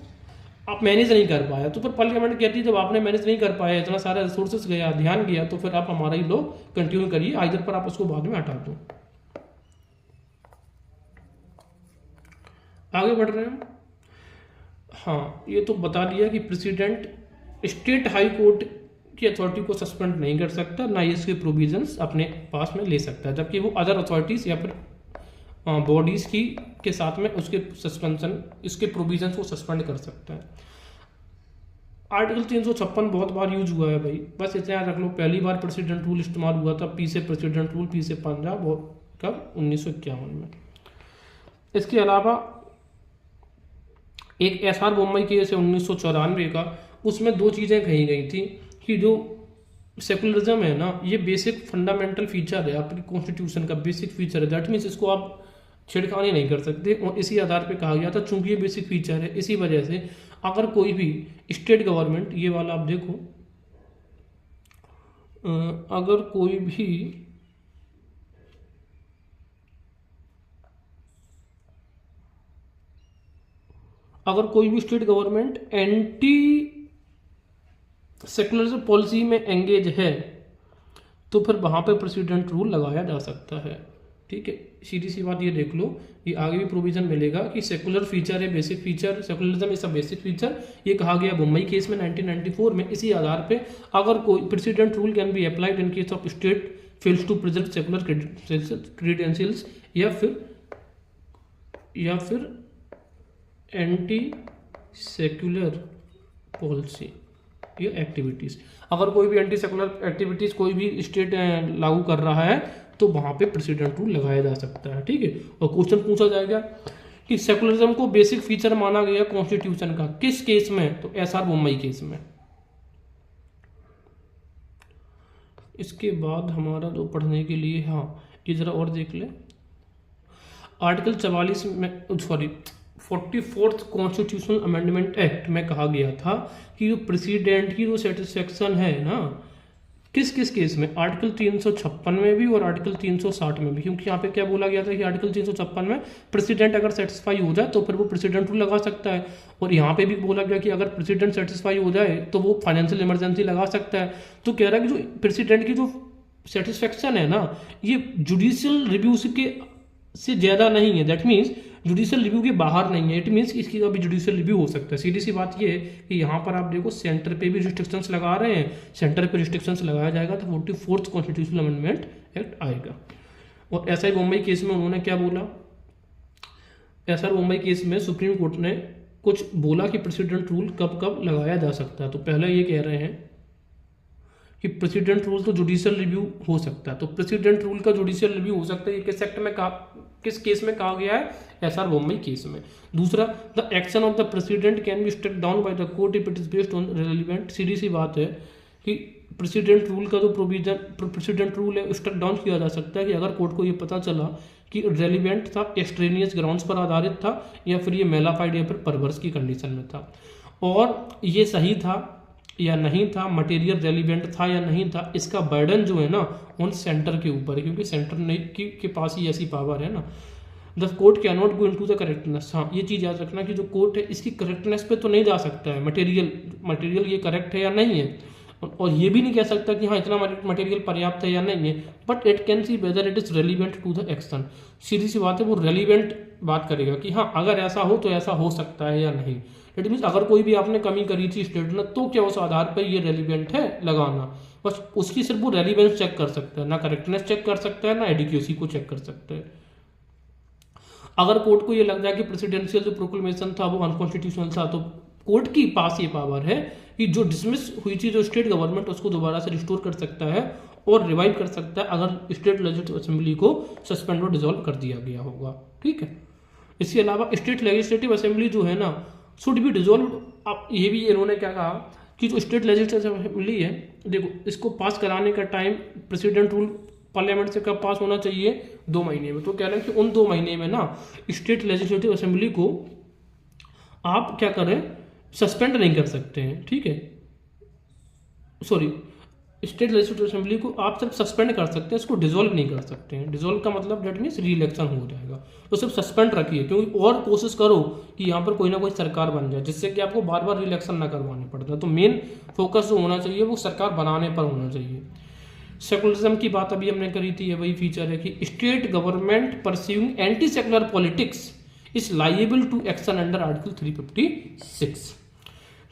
आप मैनेज नहीं कर पाया। तो फिर पार्लियामेंट कहती है जब आपने मैनेज नहीं कर पाया, इतना सारा रिसोर्सेस गया, ध्यान गया, तो फिर आप हमारा ही लॉ कंटिन्यू करिए, आइदर पर आप उसको बाद में हटा दो। आगे बढ़ रहे हैं। हाँ, ये तो बता दिया कि प्रेसिडेंट स्टेट हाई कोर्ट की अथॉरिटी को सस्पेंड नहीं कर सकता, ना ही इसके प्रोविजंस अपने पास में ले सकता है, जबकि वो अदर अथॉरिटीज़ या फिर बॉडीज़ के साथ में उसके सस्पेंशन, इसके प्रोविजंस को सस्पेंड कर सकता है। आर्टिकल 356 बहुत बार यूज हुआ है भाई, बस इतना याद रख लो। पहली बार प्रेसिडेंट रूल इस्तेमाल हुआ था पी से प्रेसिडेंट रूल, पी से पंजाब, कब 1951 में। इसके अलावा एक एसआर बोम्मई केस है 1994 का, उसमें दो चीज़ें कही गई थी कि जो सेकुलरिज्म है ना, ये बेसिक फंडामेंटल फीचर है आपकी कॉन्स्टिट्यूशन का, बेसिक फीचर है। दैट मीन्स इसको आप छिड़खानी नहीं कर सकते, और इसी आधार पे कहा गया था चूंकि ये बेसिक फीचर है, इसी वजह से अगर कोई भी स्टेट गवर्नमेंट, ये वाला आप देखो, अगर कोई भी state government anti secularism policy में एंगेज है तो फिर वहां पे प्रेसिडेंट रूल लगाया जा सकता है। ठीक है, सीधी सी बात ये देख लो, ये आगे भी प्रोविजन मिलेगा कि सेकुलर फीचर है, basic feature, secularism is a basic feature, ये कहा गया मुंबई केस में 1994 में। इसी आधार पे अगर कोई president rule can be applied in case of state fails to preserve secular credentials या फिर एंटी सेक्युलर पॉलिसी या एक्टिविटीज। अगर कोई भी एंटी सेकुलर एक्टिविटीज कोई भी स्टेट लागू कर रहा है तो वहां पे प्रेसिडेंट रूल लगाया जा सकता है। ठीक है, और क्वेश्चन पूछा जाएगा कि सेकुलरिज्म को बेसिक फीचर माना गया कॉन्स्टिट्यूशन का, किस केस में? तो एसआर मुंबई केस में। इसके बाद हमारा जो पढ़ने के लिए, हाँ ये जरा और देख ले, आर्टिकल 44 में 44th कॉन्स्टिट्यूशनल अमेंडमेंट एक्ट में कहा गया था कि जो प्रेसिडेंट की जो सेटिस्फेक्शन है ना, किस किस केस में? आर्टिकल 356 में भी और आर्टिकल 360 में भी। क्योंकि यहाँ पे क्या बोला गया था कि आर्टिकल 356 में प्रेसिडेंट अगर सेटिस्फाई हो जाए तो फिर वो प्रेसिडेंट रूल लगा सकता है, और यहाँ पे भी बोला गया कि अगर प्रेसिडेंट सेटिस्फाई हो जाए तो वो फाइनेंशियल इमरजेंसी लगा सकता है। तो कह रहा है कि जो प्रेसिडेंट की जो सेटिस्फेक्शन है ना, ये जुडिशियल रिव्यू से ज़्यादा नहीं है। दैट मीन्स जुडिशियल रिव्यू के बाहर नहीं है। इट मीन्स इसकी का भी जुडिशियल रिव्यू हो सकता है। सीधी सी बात ये है कि यहाँ पर आप देखो सेंटर पे भी रिस्ट्रिक्शंस लगा रहे हैं, सेंटर पे रिस्ट्रिक्शंस लगाया जाएगा तो 44th कॉन्स्टिट्यूशनल अमेंडमेंट एक्ट आएगा। और एसआई मुंबई केस में उन्होंने क्या बोला? एसआर मुंबई केस में सुप्रीम कोर्ट ने कुछ बोला कि प्रेसिडेंट रूल कब कब लगाया जा सकता है। तो पहले ये कह रहे हैं कि प्रेसिडेंट रूल तो जुडिशियल रिव्यू हो सकता है। तो प्रेसिडेंट रूल का जुडिशियल रिव्यू हो सकता है, ये किस सेक्टर में किस केस में कहा गया है? एसआर बोम्मई केस में। दूसरा, the action of the president can be struck down by the court if it is based on relevant. सीधी सी बात है कि प्रेसिडेंट रूल का जो प्रोविजन, प्रेसिडेंट रूल है, स्ट्रक डाउन किया जा सकता है कि अगर कोर्ट को ये पता चला कि रेलिवेंट था, एक्सट्रेनियस ग्राउंड्स पर आधारित था, या फिर ये मेलाफाइड या फिर परवर्स की कंडीशन में था, और ये सही था या नहीं था, मटेरियल रेलिवेंट था या नहीं था, इसका बर्डन जो है ना उन सेंटर के ऊपर है, क्योंकि सेंटर ने के पास ही ऐसी पावर है ना। The court can not go into the correctness. हाँ, ये चीज़ याद रखना कि जो कोर्ट है इसकी करेक्टनेस पे तो नहीं जा सकता है, मटेरियल ये करेक्ट है या नहीं है, और ये भी नहीं कह सकता कि हाँ इतना मटेरियल पर्याप्त है या नहीं है, but it can see whether it is relevant to the action. सीधी सी बात है, वो रेलिवेंट बात करेगा कि हाँ अगर ऐसा हो तो ऐसा हो सकता है या नहीं। इट मीन्स अगर कोई भी आपने कमी करी थी स्टेट ने, तो क्या उस आधार पर ये रेलिवेंट है लगाना, बस उसकी सिर्फ वो रेलिवेंस चेक कर सकता है, ना करेक्टनेस चेक कर सकता है, ना एडिक्यूसी को चेक कर सकता है। अगर कोर्ट को ये लग जाए कि प्रेसिडेंशियल जो प्रोक्लेमेशन था वो अनकॉन्स्टिट्यूशनल था, तो कोर्ट की पास ये पावर है कि जो डिसमिस हुई थी जो स्टेट गवर्नमेंट, उसको दोबारा से रिस्टोर कर सकता है और रिवाइव कर सकता है अगर स्टेट लेजिस्लेटिव असेंबली को सस्पेंड और डिसॉल्व कर दिया गया होगा। ठीक है। इसके अलावा स्टेट लेजिस्लेटिव असेंबली जो है ना शुड बी डिसॉल्व। अब ये भी इन्होंने क्या कहा कि जो स्टेट लेजिस्लेटिव असेंबली है, देखो इसको पास कराने का टाइम प्रेसिडेंट रूल पार्लियामेंट से कब पास होना चाहिए? 2 महीने में। तो कह रहे हैं कि उन 2 महीने में ना स्टेट लेजिस्लेटिव असेंबली को आप क्या करें, सस्पेंड नहीं कर सकते हैं। ठीक है, सॉरी, स्टेट लेजिस्लेटिव असेंबली को आप सिर्फ सस्पेंड कर सकते हैं, इसको डिसॉल्व नहीं कर सकते हैं। डिसॉल्व का मतलब डेट मीन्स री इलेक्शन हो जाएगा, तो सिर्फ सस्पेंड रखिए, क्योंकि और कोशिश करो कि यहाँ पर कोई ना कोई सरकार बन जाए जिससे कि आपको बार बार री इलेक्शन ना करवाने पड़ता। तो मेन फोकस जो होना चाहिए वो सरकार बनाने पर होना चाहिए। सेकुलरिज्म की बात अभी हमने करी थी, ये वही फीचर है कि state government pursuing anti secular politics is liable to action under article 356।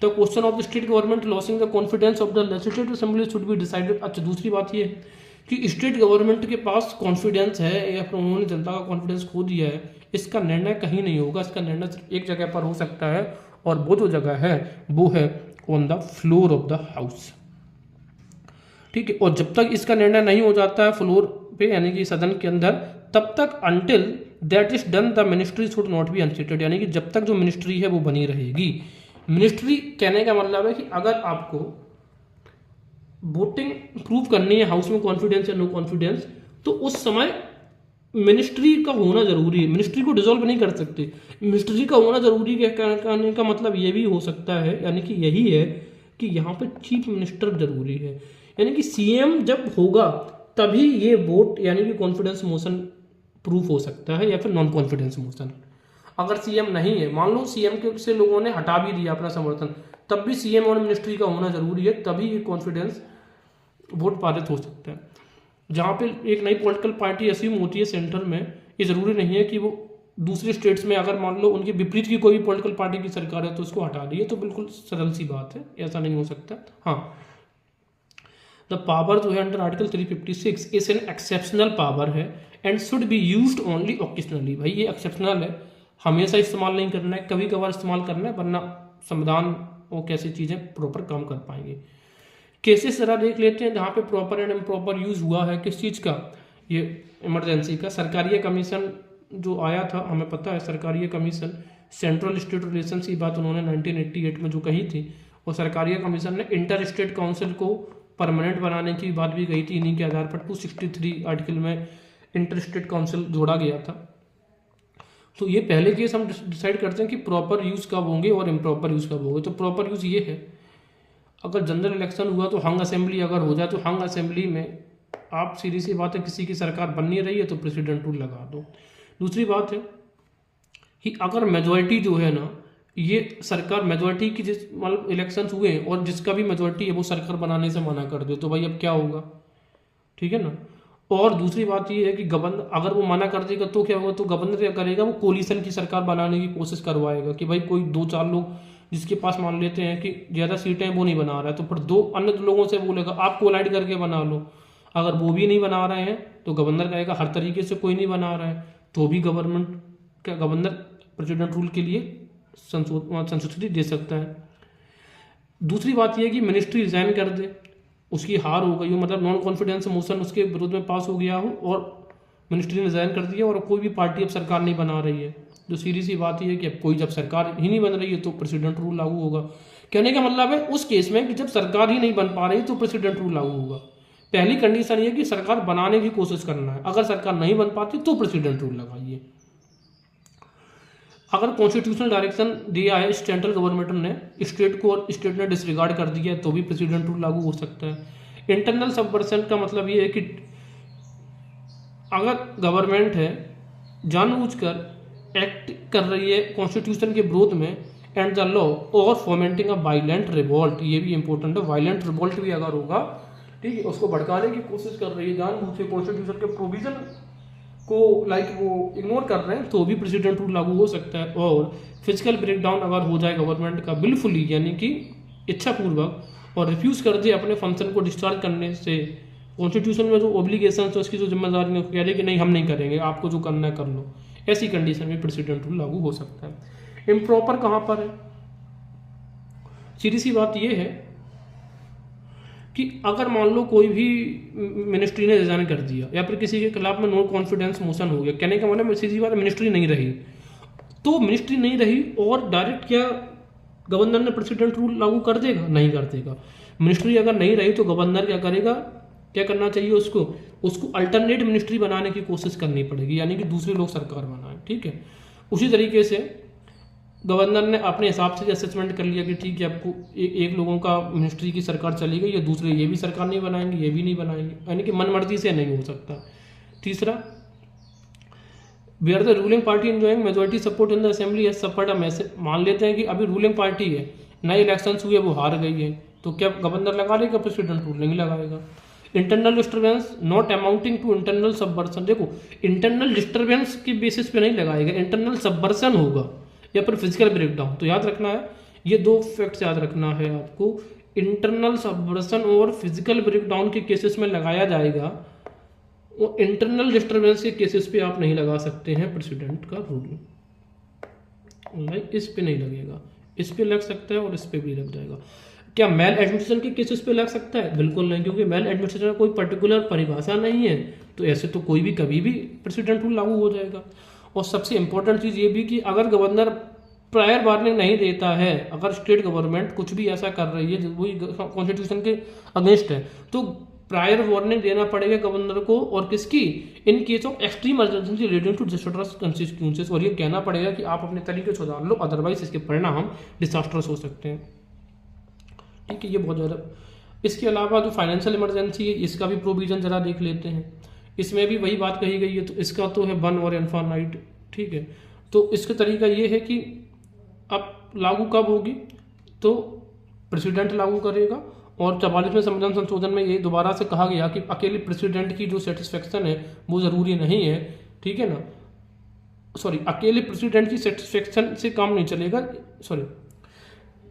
The question of the state government losing the confidence of the legislative assembly should be decided. अच्छा, दूसरी बात ये है कि स्टेट गवर्नमेंट के पास confidence है या फिर उन्होंने जनता का कॉन्फिडेंस खो दिया है, इसका निर्णय कहीं नहीं होगा। इसका निर्णय सिर्फ एक जगह पर हो सकता है, और वो जो जगह है वो है on the floor of the house. ठीक है, और जब तक इसका निर्णय नहीं हो जाता है फ्लोर पे यानी कि सदन के अंदर, तब तक until that is done the ministry should not be unseated, यानी कि जब तक जो मिनिस्ट्री है वो बनी रहेगी। मिनिस्ट्री कहने का मतलब है कि अगर आपको वोटिंग प्रूव करनी है हाउस में कॉन्फिडेंस या नो कॉन्फिडेंस, तो उस समय मिनिस्ट्री का होना जरूरी है। मिनिस्ट्री को डिसॉल्व नहीं कर सकते। मिनिस्ट्री का होना जरूरी कहने का मतलब ये भी हो सकता है, यानी कि यही है कि यहाँ पे चीफ मिनिस्टर जरूरी है, यानी कि सीएम जब होगा तभी ये वोट यानी कि कॉन्फिडेंस मोशन प्रूफ हो सकता है या फिर नॉन कॉन्फिडेंस मोशन। अगर सीएम नहीं है, मान लो सीएम के से लोगों ने हटा भी दिया अपना समर्थन, तब भी सीएम और मिनिस्ट्री का होना जरूरी है, तभी ये कॉन्फिडेंस वोट पारित हो सकता है। जहाँ पे एक नई पॉलिटिकल पार्टी असीम होती है सेंटर में, ये जरूरी नहीं है कि वो दूसरे स्टेट्स में अगर मान लो उनके विपरीत की कोई भी पॉलिटिकल पार्टी की सरकार है तो उसको हटा दी है, तो बिल्कुल सरल सी बात है, ऐसा नहीं हो सकता। हाँ, द पावर जो है under article 356 is an exceptional power है and should be used only occasionally. भाई ये एक्सेप्शनल है, हमेशा इस्तेमाल नहीं करना है, कभी कभार इस्तेमाल करना है, वरना संविधान वो कैसी चीज़ें प्रॉपर काम कर पाएंगे। केसेस जरा देख लेते हैं जहाँ पे प्रॉपर एंड इम्प्रॉपर यूज हुआ है किस चीज़ का, ये इमरजेंसी का। सरकारी कमीशन जो आया था, हमें पता है सरकारी कमीशन सेंट्रल स्टेट रिलेशन की बात उन्होंने 1988 में जो कही थी, और सरकारी कमीशन ने इंटर स्टेट काउंसिल को परमानेंट बनाने की बात भी कही थी। इन्हीं के आधार पर 263 आर्टिकल में इंटर स्टेट काउंसिल जोड़ा गया था। तो ये पहले केस हम डिसाइड करते हैं कि प्रॉपर यूज़ कब होंगे और इम्प्रॉपर यूज़ कब होंगे। तो प्रॉपर यूज़ ये है, अगर जनरल इलेक्शन हुआ तो हंग असेंबली अगर हो जाए तो हंग असेंबली में आप सीधी सी बात है किसी की सरकार बन नहीं रही है तो प्रेसिडेंट रूल लगा दो। दूसरी बात है कि अगर मेजॉरिटी जो है ना, ये सरकार मेजॉरिटी की जिस मतलब इलेक्शन हुए और जिसका भी मेजॉरिटी है वो सरकार बनाने से मना कर दे, तो भाई अब क्या होगा? ठीक है ना। और दूसरी बात ये है कि गवर्नर अगर वो मना कर देगा तो क्या होगा, तो गवर्नर क्या करेगा, वो कोलिशन की सरकार बनाने की कोशिश करवाएगा कि भाई कोई 2-4 लोग जिसके पास मान लेते हैं कि ज़्यादा सीटें वो नहीं बना रहा है, तो फिर 2 अन्य लोगों से बोलेगा आप कोलाइड करके बना लो। अगर वो भी नहीं बना रहे हैं तो गवर्नर कहेगा हर तरीके से कोई नहीं बना रहा है, तो भी गवर्नर प्रेसिडेंट रूल के लिए संशोधित दे सकता है। दूसरी बात यह है कि मिनिस्ट्री रिजाइन कर दे, उसकी हार हो गई हो, मतलब नॉन कॉन्फिडेंस मोशन उसके विरोध में पास हो गया हो और मिनिस्ट्री ने रिजाइन कर दिया और कोई भी पार्टी अब सरकार नहीं बना रही है, जो सीधी सी बात ही है कि अब कोई जब सरकार ही नहीं बन रही है तो प्रेसिडेंट रूल लागू होगा। कहने का मतलब है उस केस में कि जब सरकार ही नहीं बन पा रही तो प्रेसिडेंट रूल लागू होगा। पहली कंडीशन ये कि सरकार बनाने की कोशिश करना है, अगर सरकार नहीं बन पाती तो प्रेसिडेंट रूल लगाइए। अगर कॉन्स्टिट्यूशनल डायरेक्शन दिया है सेंट्रल गवर्नमेंट ने स्टेट को और स्टेट ने डिसरिगार्ड कर दिया है तो भी प्रेसिडेंट रूल लागू हो सकता है। इंटरनल सबवर्सन का मतलब ये है कि अगर गवर्नमेंट है जानबूझकर एक्ट कर रही है कॉन्स्टिट्यूशन के विरोध में एंड द लॉ और फॉर्मेंटिंग अ वायलेंट रिवोल्ट, ये भी इंपॉर्टेंट है, वायलेंट रिवोल्ट भी अगर होगा, ठीक है, उसको भड़काने की कोशिश कर रही है जानबूझ के कॉन्स्टिट्यूशन के प्रोविजन को वो इग्नोर कर रहे हैं तो भी प्रेसिडेंट रूल लागू हो सकता है। और फिजिकल ब्रेकडाउन अगर हो जाए गवर्नमेंट का बिल्कुल यानी कि इच्छापूर्वक और रिफ्यूज कर दे अपने फंक्शन को डिस्चार्ज करने से, कॉन्स्टिट्यूशन में जो ऑब्लिगेशन है उसकी जो जिम्मेदारी है कह रहे कि नहीं हम नहीं करेंगे, आपको जो करना है कर लो, ऐसी कंडीशन में प्रेसिडेंट रूल लागू हो सकता है। इम्प्रॉपर कहाँ पर है? सीधी सी बात यह है कि अगर मान लो कोई भी मिनिस्ट्री ने रिजाइन कर दिया या फिर किसी के खिलाफ में नो कॉन्फिडेंस मोशन हो गया, कहने का मतलब सीधी बात मिनिस्ट्री नहीं रही, तो मिनिस्ट्री नहीं रही और डायरेक्ट क्या गवर्नर ने प्रेसिडेंट रूल लागू कर देगा? नहीं कर देगा। मिनिस्ट्री अगर नहीं रही तो गवर्नर क्या करेगा, क्या करना चाहिए उसको अल्टरनेट मिनिस्ट्री बनाने की कोशिश करनी पड़ेगी, यानी कि दूसरे लोग सरकार बनाए, ठीक है। उसी तरीके से गवर्नर ने अपने हिसाब से असेसमेंट कर लिया कि ठीक है आपको एक लोगों का मिनिस्ट्री की सरकार चली गई, या दूसरे ये भी सरकार नहीं बनाएंगे ये भी नहीं बनाएंगे, यानी कि मनमर्जी से नहीं हो सकता। तीसरा, where the ruling party enjoying majority support in the assembly has suffered a message, मान लेते हैं कि अभी रूलिंग पार्टी है, नए इलेक्शंस हुए वो हार गई है, तो क्या गवर्नर लगा लेगा प्रेसिडेंट रूल? नहीं लगाएगा। Internal disturbance not amounting to internal subversion, देखो इंटरनल डिस्टर्बेंस के बेसिस पे नहीं लगाएगा, इंटरनल सबवर्सन होगा या फिर फिजिकल ब्रेकडाउन। तो याद रखना है, ये दो फैक्ट्स याद रखना है आपको, इंटरनल सबवर्सन और फिजिकल ब्रेकडाउन के केसेस में लगाया जाएगा, वो इंटरनल डिस्टर्बेंस के केसेस पे आप नहीं लगा सकते हैं प्रेसिडेंट का रूल, लाइक इस पे नहीं लगेगा, इस पे लग सकता है और इस पे भी लग जाएगा। क्या मेल एडमिनिस्ट्रेशन के केसेस पे लग सकता है? बिल्कुल नहीं, क्योंकि मेल एडमिनिस्ट्रेशन का कोई पर्टिकुलर परिभाषा नहीं है, तो ऐसे तो कोई भी कभी भी प्रेसिडेंट रूल लागू हो जाएगा। और सबसे इंपॉर्टेंट चीज़ ये भी कि अगर गवर्नर प्रायर वार्निंग नहीं देता है, अगर स्टेट गवर्नमेंट कुछ भी ऐसा कर रही है जो वही कॉन्स्टिट्यूशन के अगेंस्ट है, तो प्रायर वार्निंग देना पड़ेगा गवर्नर को, और किसकी? In case of extreme emergency related to disastrous consequences, और ये कहना पड़ेगा कि आप अपने तरीके से सुधार लो, अदरवाइज इसके परिणाम डिजास्टर्स हो सकते हैं, ठीक है। ये बहुत ज़्यादा। इसके अलावा जो फाइनेंशियल इमरजेंसी है इसका भी प्रोविजन जरा देख लेते हैं, इसमें भी वही बात कही गई है, तो इसका तो है वन और इनफाइनाइट, ठीक है। तो इसका तरीका ये है कि अब लागू कब होगी, तो प्रेसिडेंट लागू करेगा, और 44वें संविधान संशोधन में ये दोबारा से कहा गया कि अकेले प्रेसिडेंट की जो सेटिस्फेक्शन है वो ज़रूरी नहीं है, ठीक है ना, सॉरी, अकेले प्रेसिडेंट की सेटिस्फेक्शन से काम नहीं चलेगा, सॉरी,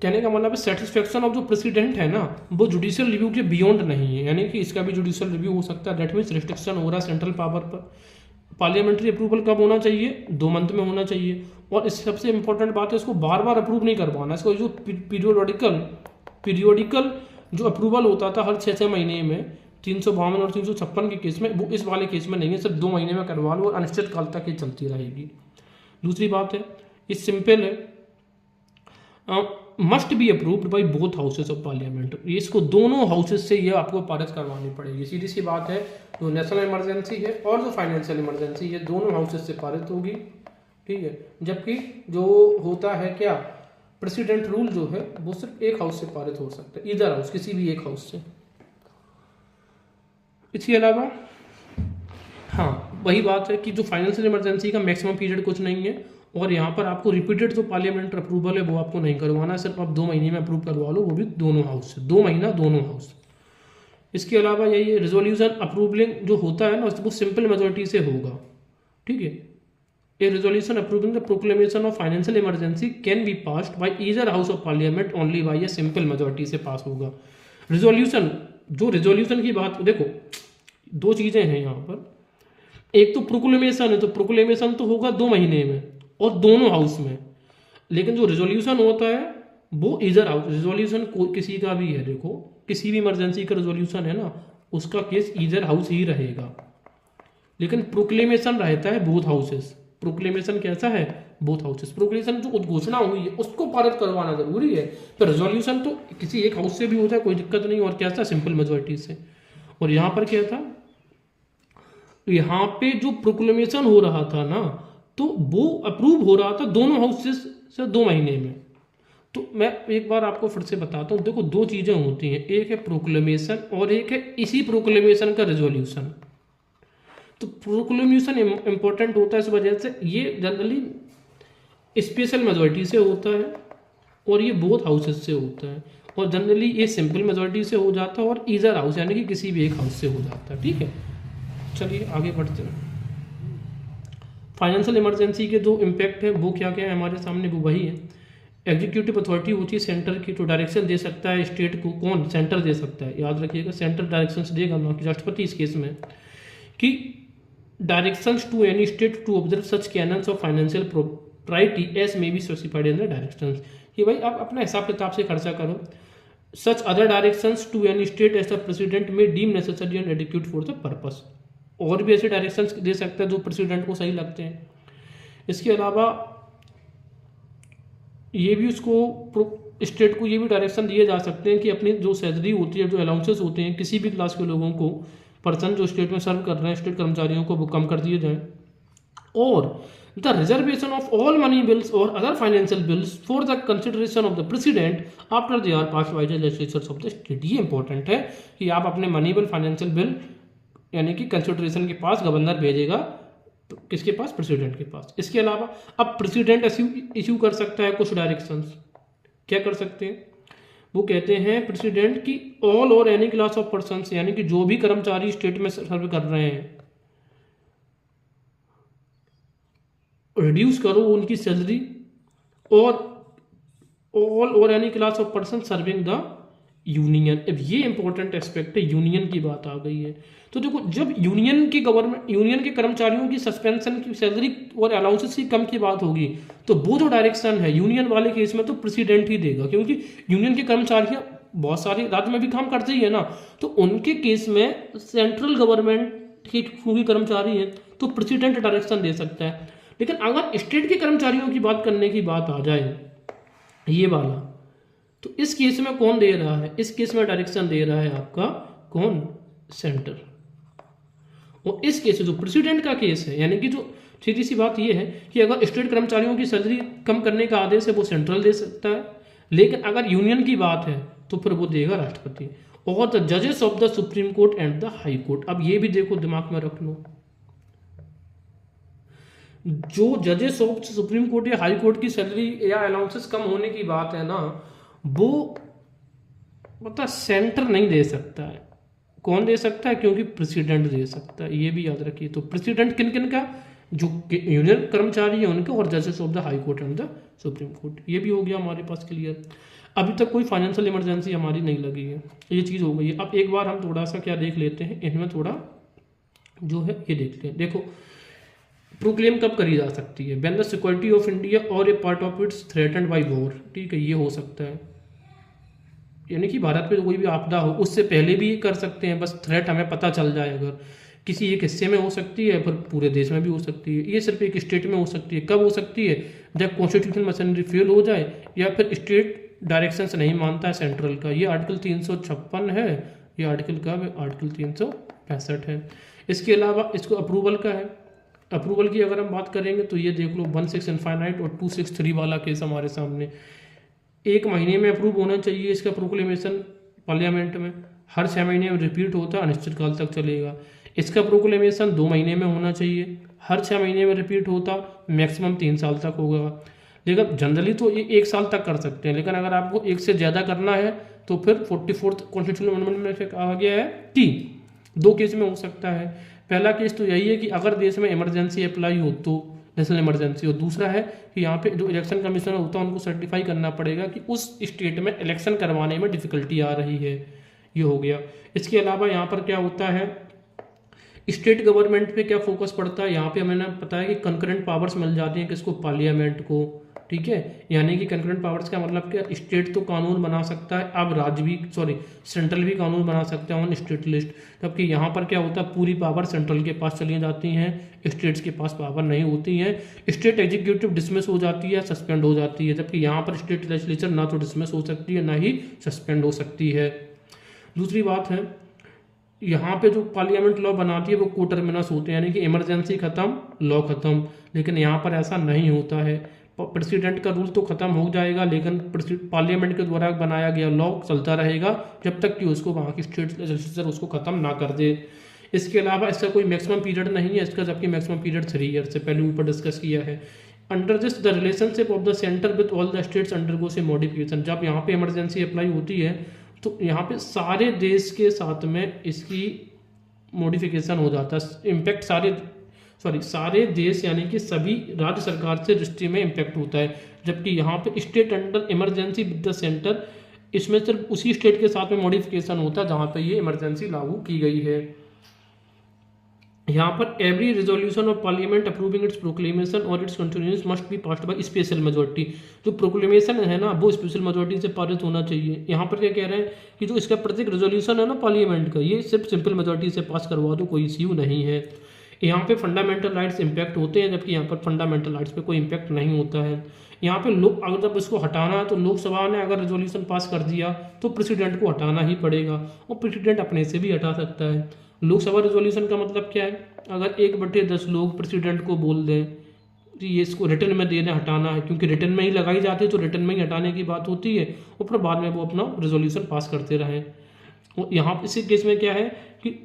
कहने का मतलब है सेटिस्फेक्शन ऑफ जो प्रेसिडेंट है ना वो जुडिशियल रिव्यू के बियॉन्ड नहीं है, यानी कि इसका भी जुडिशियल रिव्यू हो सकता है, दैट मीन्स रिस्ट्रिक्शन हो रहा है सेंट्रल पावर पर। पार्लियामेंट्री अप्रूवल कब होना चाहिए? 2 मंथ में होना चाहिए, और इस सबसे इंपॉर्टेंट बात है इसको बार बार अप्रूव नहीं करवाना, इसको जो पीरियोडिकल जो अप्रूवल होता था हर 6-6 महीने में 352 और 356 के केस में, वो इस वाले केस में नहीं है, सिर्फ 2 महीने में करवा लो और अनिश्चित काल तक ये चलती रहेगी। दूसरी बात है, ये सिंपल है, must be approved by both houses of parliament, इसको दोनों हाउसेस से ये आपको पारित करवानी पड़ेगी, सीधी सी बात है। जो नेशनल इमरजेंसी है और जो फाइनेंशियल इमरजेंसी है दोनों हाउसेस से पारित होगी, ठीक है। जबकि जो होता है क्या, प्रेसिडेंट रूल जो है वो सिर्फ एक हाउस से पारित हो सकता है, इधर हाउस, किसी भी एक हाउस से। इसके अलावा हाँ वही बात है कि जो फाइनेंशियल इमरजेंसी का मैक्सिमम पीरियड कुछ नहीं है, और यहाँ पर आपको रिपीटेड जो पार्लियामेंट अप्रूवल है वो आपको नहीं करवाना है, सिर्फ आप 2 महीने में अप्रूव करवा लो, वो भी दोनों हाउस से, 2 महीना दोनों हाउस। इसके अलावा यही रिजोल्यूशन अप्रूवलिंग जो होता है ना वो सिंपल मेजोरिटी से होगा, ठीक है। A resolution approving the proclamation of financial emergency can be passed by either house of parliament only by a simple majority से पास होगा। रिजोल्यूशन, जो रिजोल्यूशन की बात, देखो 2 चीज़ें हैं यहाँ पर, एक तो प्रोक्लेमेशन है, तो प्रोक्लेमेशन तो होगा 2 महीने में और दोनों हाउस में, लेकिन जो रिजोल्यूशन होता है वो इधर हाउस, रिजोल्यूशन किसी का भी है, देखो किसी भी इमरजेंसी का रिजोल्यूशन है ना उसका केस इधर हाउस ही रहेगा, लेकिन प्रोक्लेमेशन रहता है बोथ हाउसेस। प्रोक्लेमेशन कैसा है? Both houses. प्रोक्लेमेशन जो उद्घोषणा हुई है उसको पारित करवाना जरूरी है, पर रेजोल्यूशन तो किसी एक हाउस से भी होता है, कोई दिक्कत नहीं। और क्या था? सिंपल मेजोरिटी से। और यहाँ पर क्या था? यहाँ पे जो प्रोक्लेमेशन हो रहा था ना, तो वो अप्रूव हो रहा था दोनों हाउसेस से 2 महीने में। तो मैं एक बार आपको फिर से बताता हूँ। देखो, 2 चीज़ें होती हैं, एक है प्रोक्लेमेशन और एक है इसी प्रोक्लेमेशन का रेजोल्यूशन। तो प्रोक्लेमेशन इंपॉर्टेंट होता है इस वजह से, ये जनरली स्पेशल मेजोरिटी से होता है और ये बोथ हाउसेस से होता है। और जनरली ये सिंपल मेजोरिटी से हो जाता है और ईदर हाउस यानी कि किसी भी एक हाउस से हो जाता है। ठीक है, चलिए आगे बढ़ते हैं। फाइनेंशियल इमरजेंसी के जो इम्पैक्ट है वो क्या क्या है हमारे सामने, वो वही है। एग्जीक्यूटिव अथॉरिटी होती है सेंटर की, तो डायरेक्शन दे सकता है स्टेट को। कौन? सेंटर दे सकता है, याद रखिएगा, सेंटर डायरेक्शंस देगा, ना कि राष्ट्रपति इस केस में। कि directions to any state to observe such canons of financial propriety as may be specified in the directions, कि भाई आप अपना हिसाब किताब से खर्चा करो। Such other directions to any state as the president may deem necessary and adequate for the purpose. और भी ऐसे डायरेक्शंस दे सकता है जो प्रेसिडेंट को सही लगते हैं। इसके अलावा ये भी उसको स्टेट को ये भी डायरेक्शन दिए जा सकते हैं कि अपनी जो सैलरी होती है, जो अलाउंसेस होते हैं किसी भी क्लास के लोगों को, पर्सन जो स्टेट में सर्व कर रहे हैं, स्टेट कर्मचारियों को, वो कम कर दिए जाएं। और the reservation of all money bills और other financial bills for the consideration of the president after they are pass by the legislatures of the state. ये इंपॉर्टेंट है कि आप अपने मनी बिल, फाइनेंशियल बिल यानी कि कंसिडरेशन के पास governor भेजेगा, तो किसके पास? प्रेसिडेंट के पास। इसके अलावा अब प्रेसिडेंट इश्यू कर सकता है कुछ डायरेक्शंस। क्या कर सकते हैं? वो कहते हैं प्रेसिडेंट की ऑल और एनी क्लास ऑफ पर्सन्स, यानी कि जो भी कर्मचारी स्टेट में सर्व कर रहे हैं, रिड्यूस करो उनकी सैलरी। और ऑल और any class of person serving the union. अब ये इंपॉर्टेंट एस्पेक्ट है, यूनियन की बात आ गई है। तो देखो, जब यूनियन की गवर्नमेंट, यूनियन के कर्मचारियों की सस्पेंशन की सैलरी और अलाउंसेस की कम की बात होगी, तो वो जो डायरेक्शन है यूनियन वाले केस में तो प्रेसिडेंट ही देगा, क्योंकि यूनियन के कर्मचारियां बहुत सारे राज्य में भी काम करते ही है ना। तो उनके केस में सेंट्रल गवर्नमेंट के क्योंकि कर्मचारी हैं तो प्रेसिडेंट डायरेक्शन दे सकता है। लेकिन अगर स्टेट के कर्मचारियों की बात करने की बात आ जाए, ये वाला, तो इस केस में कौन दे रहा है? इस केस में डायरेक्शन दे रहा है आपका कौन? सेंटर। और इस केस से जो प्रेसिडेंट का केस है, यानी कि जो सीधी सी बात यह है कि अगर स्टेट कर्मचारियों की सैलरी कम करने का आदेश है वो सेंट्रल दे सकता है, लेकिन अगर यूनियन की बात है तो फिर वो देगा राष्ट्रपति। और द जजेस of the supreme court and the high court. अब ये भी देखो, दिमाग में रख लो, जो जजेस ऑफ सुप्रीम कोर्ट या हाई कोर्ट की सैलरी या अलाउंसेस कम होने की बात है ना, वो मतलब सेंटर नहीं दे सकता है। कौन दे सकता है? क्योंकि प्रेसिडेंट दे सकता है, ये भी याद रखिए। तो प्रेसिडेंट किन किन का? जो यूनियन कर्मचारी है उनके, और जजेस of the high court and the supreme court. ये भी हो गया हमारे पास क्लियर। अभी तक कोई फाइनेंशियल इमरजेंसी हमारी नहीं लगी है, ये चीज़ हो गई है। अब एक बार हम थोड़ा सा क्या देख लेते हैं, इनमें थोड़ा जो है ये देखते हैं। देखो, प्रोक्लेम कब करी जा सकती है? When the security of India और a part of its threatened by war. ठीक है, ये हो सकता है, यानी कि भारत पे कोई भी आपदा हो उससे पहले भी ये कर सकते हैं, बस थ्रेट हमें पता चल जाए। अगर किसी एक हिस्से में हो सकती है, फिर पूरे देश में भी हो सकती है। ये सिर्फ एक स्टेट में हो सकती है। कब हो सकती है? जब कॉन्स्टिट्यूशन मशीनरी फेल हो जाए या फिर स्टेट डायरेक्शंस नहीं मानता है सेंट्रल का। ये आर्टिकल 356 है, ये आर्टिकल का आर्टिकल 365 है। इसके अलावा इसको अप्रूवल का है। अप्रूवल की अगर हम बात करेंगे तो ये देख लो 16 इनफाइनाइट और 263 वाला केस हमारे सामने। 1 महीने में अप्रूव होना चाहिए इसका प्रोक्लेमेशन पार्लियामेंट में, हर 6 महीने में रिपीट होता है, अनिश्चित काल तक चलेगा। इसका प्रोक्लेमेशन 2 महीने में होना चाहिए, हर 6 महीने में रिपीट होता, मैक्सिमम 3 साल तक होगा। लेकिन जनरली तो ये 1 साल तक कर सकते हैं, लेकिन अगर आपको 1 से ज़्यादा करना है तो फिर 44th कॉन्स्टिट्यूशनल अमेंडमेंट में से कहा गया है कि 2 केस में हो सकता है। पहला केस तो यही है कि अगर देश में इमरजेंसी अप्लाई हो तो नेशनल इमरजेंसी, और दूसरा है कि यहाँ पे जो इलेक्शन कमीशनर होता है उनको सर्टिफाई करना पड़ेगा कि उस स्टेट में इलेक्शन करवाने में डिफिकल्टी आ रही है। ये हो गया। इसके अलावा यहाँ पर क्या होता है, स्टेट गवर्नमेंट पे क्या फोकस पड़ता है, यहाँ पे हमें पता है कि कंकरेंट पावर्स मिल जाती हैं किसको? पार्लियामेंट को। ठीक है, यानी कि कंकरेंट पावर्स का मतलब क्या, स्टेट तो कानून बना सकता है, अब राज्य भी सेंट्रल भी कानून बना सकता है ऑन स्टेट लिस्ट। जबकि यहाँ पर क्या होता है, पूरी पावर सेंट्रल के पास चली जाती हैं, स्टेट्स के पास पावर नहीं होती है। स्टेट एग्जीक्यूटिव डिसमिस हो जाती है, सस्पेंड हो जाती है, जबकि यहाँ पर स्टेट लेजिस्लेचर ना तो डिसमिस हो सकती है ना ही सस्पेंड हो सकती है। दूसरी बात है, यहाँ पे जो पार्लियामेंट लॉ बनाती है वो कोटरमिनस होते हैं, यानी कि इमरजेंसी खत्म लॉ खत्म, लेकिन यहाँ पर ऐसा नहीं होता है। प्रेसिडेंट का रूल तो खत्म हो जाएगा, लेकिन पार्लियामेंट के द्वारा बनाया गया लॉ चलता रहेगा जब तक कि उसको वहाँ की स्टेट लेजिस्लेचर उसको खत्म ना कर दे। इसके अलावा इसका कोई मैक्सिमम पीरियड नहीं है इसका, जबकि मैक्सिमम पीरियड 3 ईयर से पहले ऊपर डिस्कस किया है। Under this the relationship of the centre with all the states undergoes A modification. जब यहाँ पे इमरजेंसी अप्लाई होती है तो यहाँ पे सारे देश के साथ में इसकी मॉडिफिकेशन हो जाता है, इम्पैक्ट सारे देश यानी कि सभी राज्य सरकार से दृष्टि में इम्पैक्ट होता है। जबकि यहाँ पे state under emergency with the centre, इसमें सिर्फ उसी स्टेट के साथ में मॉडिफिकेशन होता है जहाँ पे ये इमरजेंसी लागू की गई है। यहाँ पर every resolution of parliament approving its proclamation और its continuous must be passed by special majority. जो प्रोक्लेमेशन है ना वो स्पेशल मेजोरिटी से पारित होना चाहिए। यहाँ पर क्या कह रहे हैं कि जो इसका प्रत्येक रेजोल्यूशन है ना पार्लियामेंट का, ये सिर्फ सिंपल मेजोरिटी से पास करवा दो, कोई इश्यू नहीं है। यहाँ पे फंडामेंटल राइट्स इम्पैक्ट होते हैं, जबकि यहाँ पर फंडामेंटल राइट्स पे कोई इम्पैक्ट नहीं होता है। यहाँ पे लोग अगर जब इसको हटाना है तो लोकसभा ने अगर रेजोल्यूशन पास कर दिया तो प्रेसिडेंट को हटाना ही पड़ेगा, और प्रेसिडेंट अपने से भी हटा सकता है। लोकसभा रेजोल्यूशन का मतलब क्या है, अगर 1/10 लोग प्रेसिडेंट को बोल दें कि ये इसको रिटर्न में देना हटाना है, क्योंकि रिटर्न में ही लगाई जाती है तो रिटर्न में ही हटाने की बात होती है, और फिर बाद में वो अपना रेजोल्यूशन पास करते रहें। यहाँ इसी केस में क्या है कि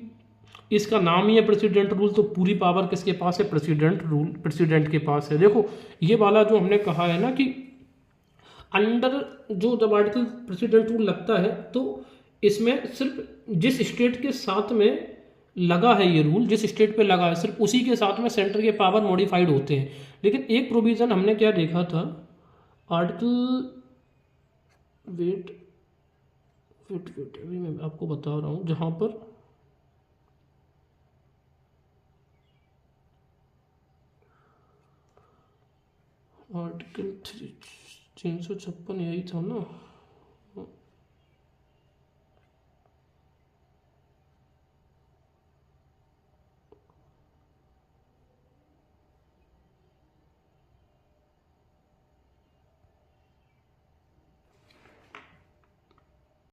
इसका नाम ही है प्रेसिडेंट रूल, तो पूरी पावर किसके पास है, प्रेसिडेंट के पास है। देखो ये वाला जो हमने कहा है ना कि अंडर जो जब आर्टिकल प्रेसिडेंट रूल लगता है तो इसमें सिर्फ जिस स्टेट के साथ में लगा है ये रूल, जिस स्टेट पे लगा है सिर्फ उसी के साथ में सेंटर के पावर मॉडिफाइड होते हैं। लेकिन एक प्रोविजन हमने क्या देखा था, आर्टिकल वेट अभी मैं आपको बता रहा हूँ, जहाँ पर आर्टिकल 356 यही था ना,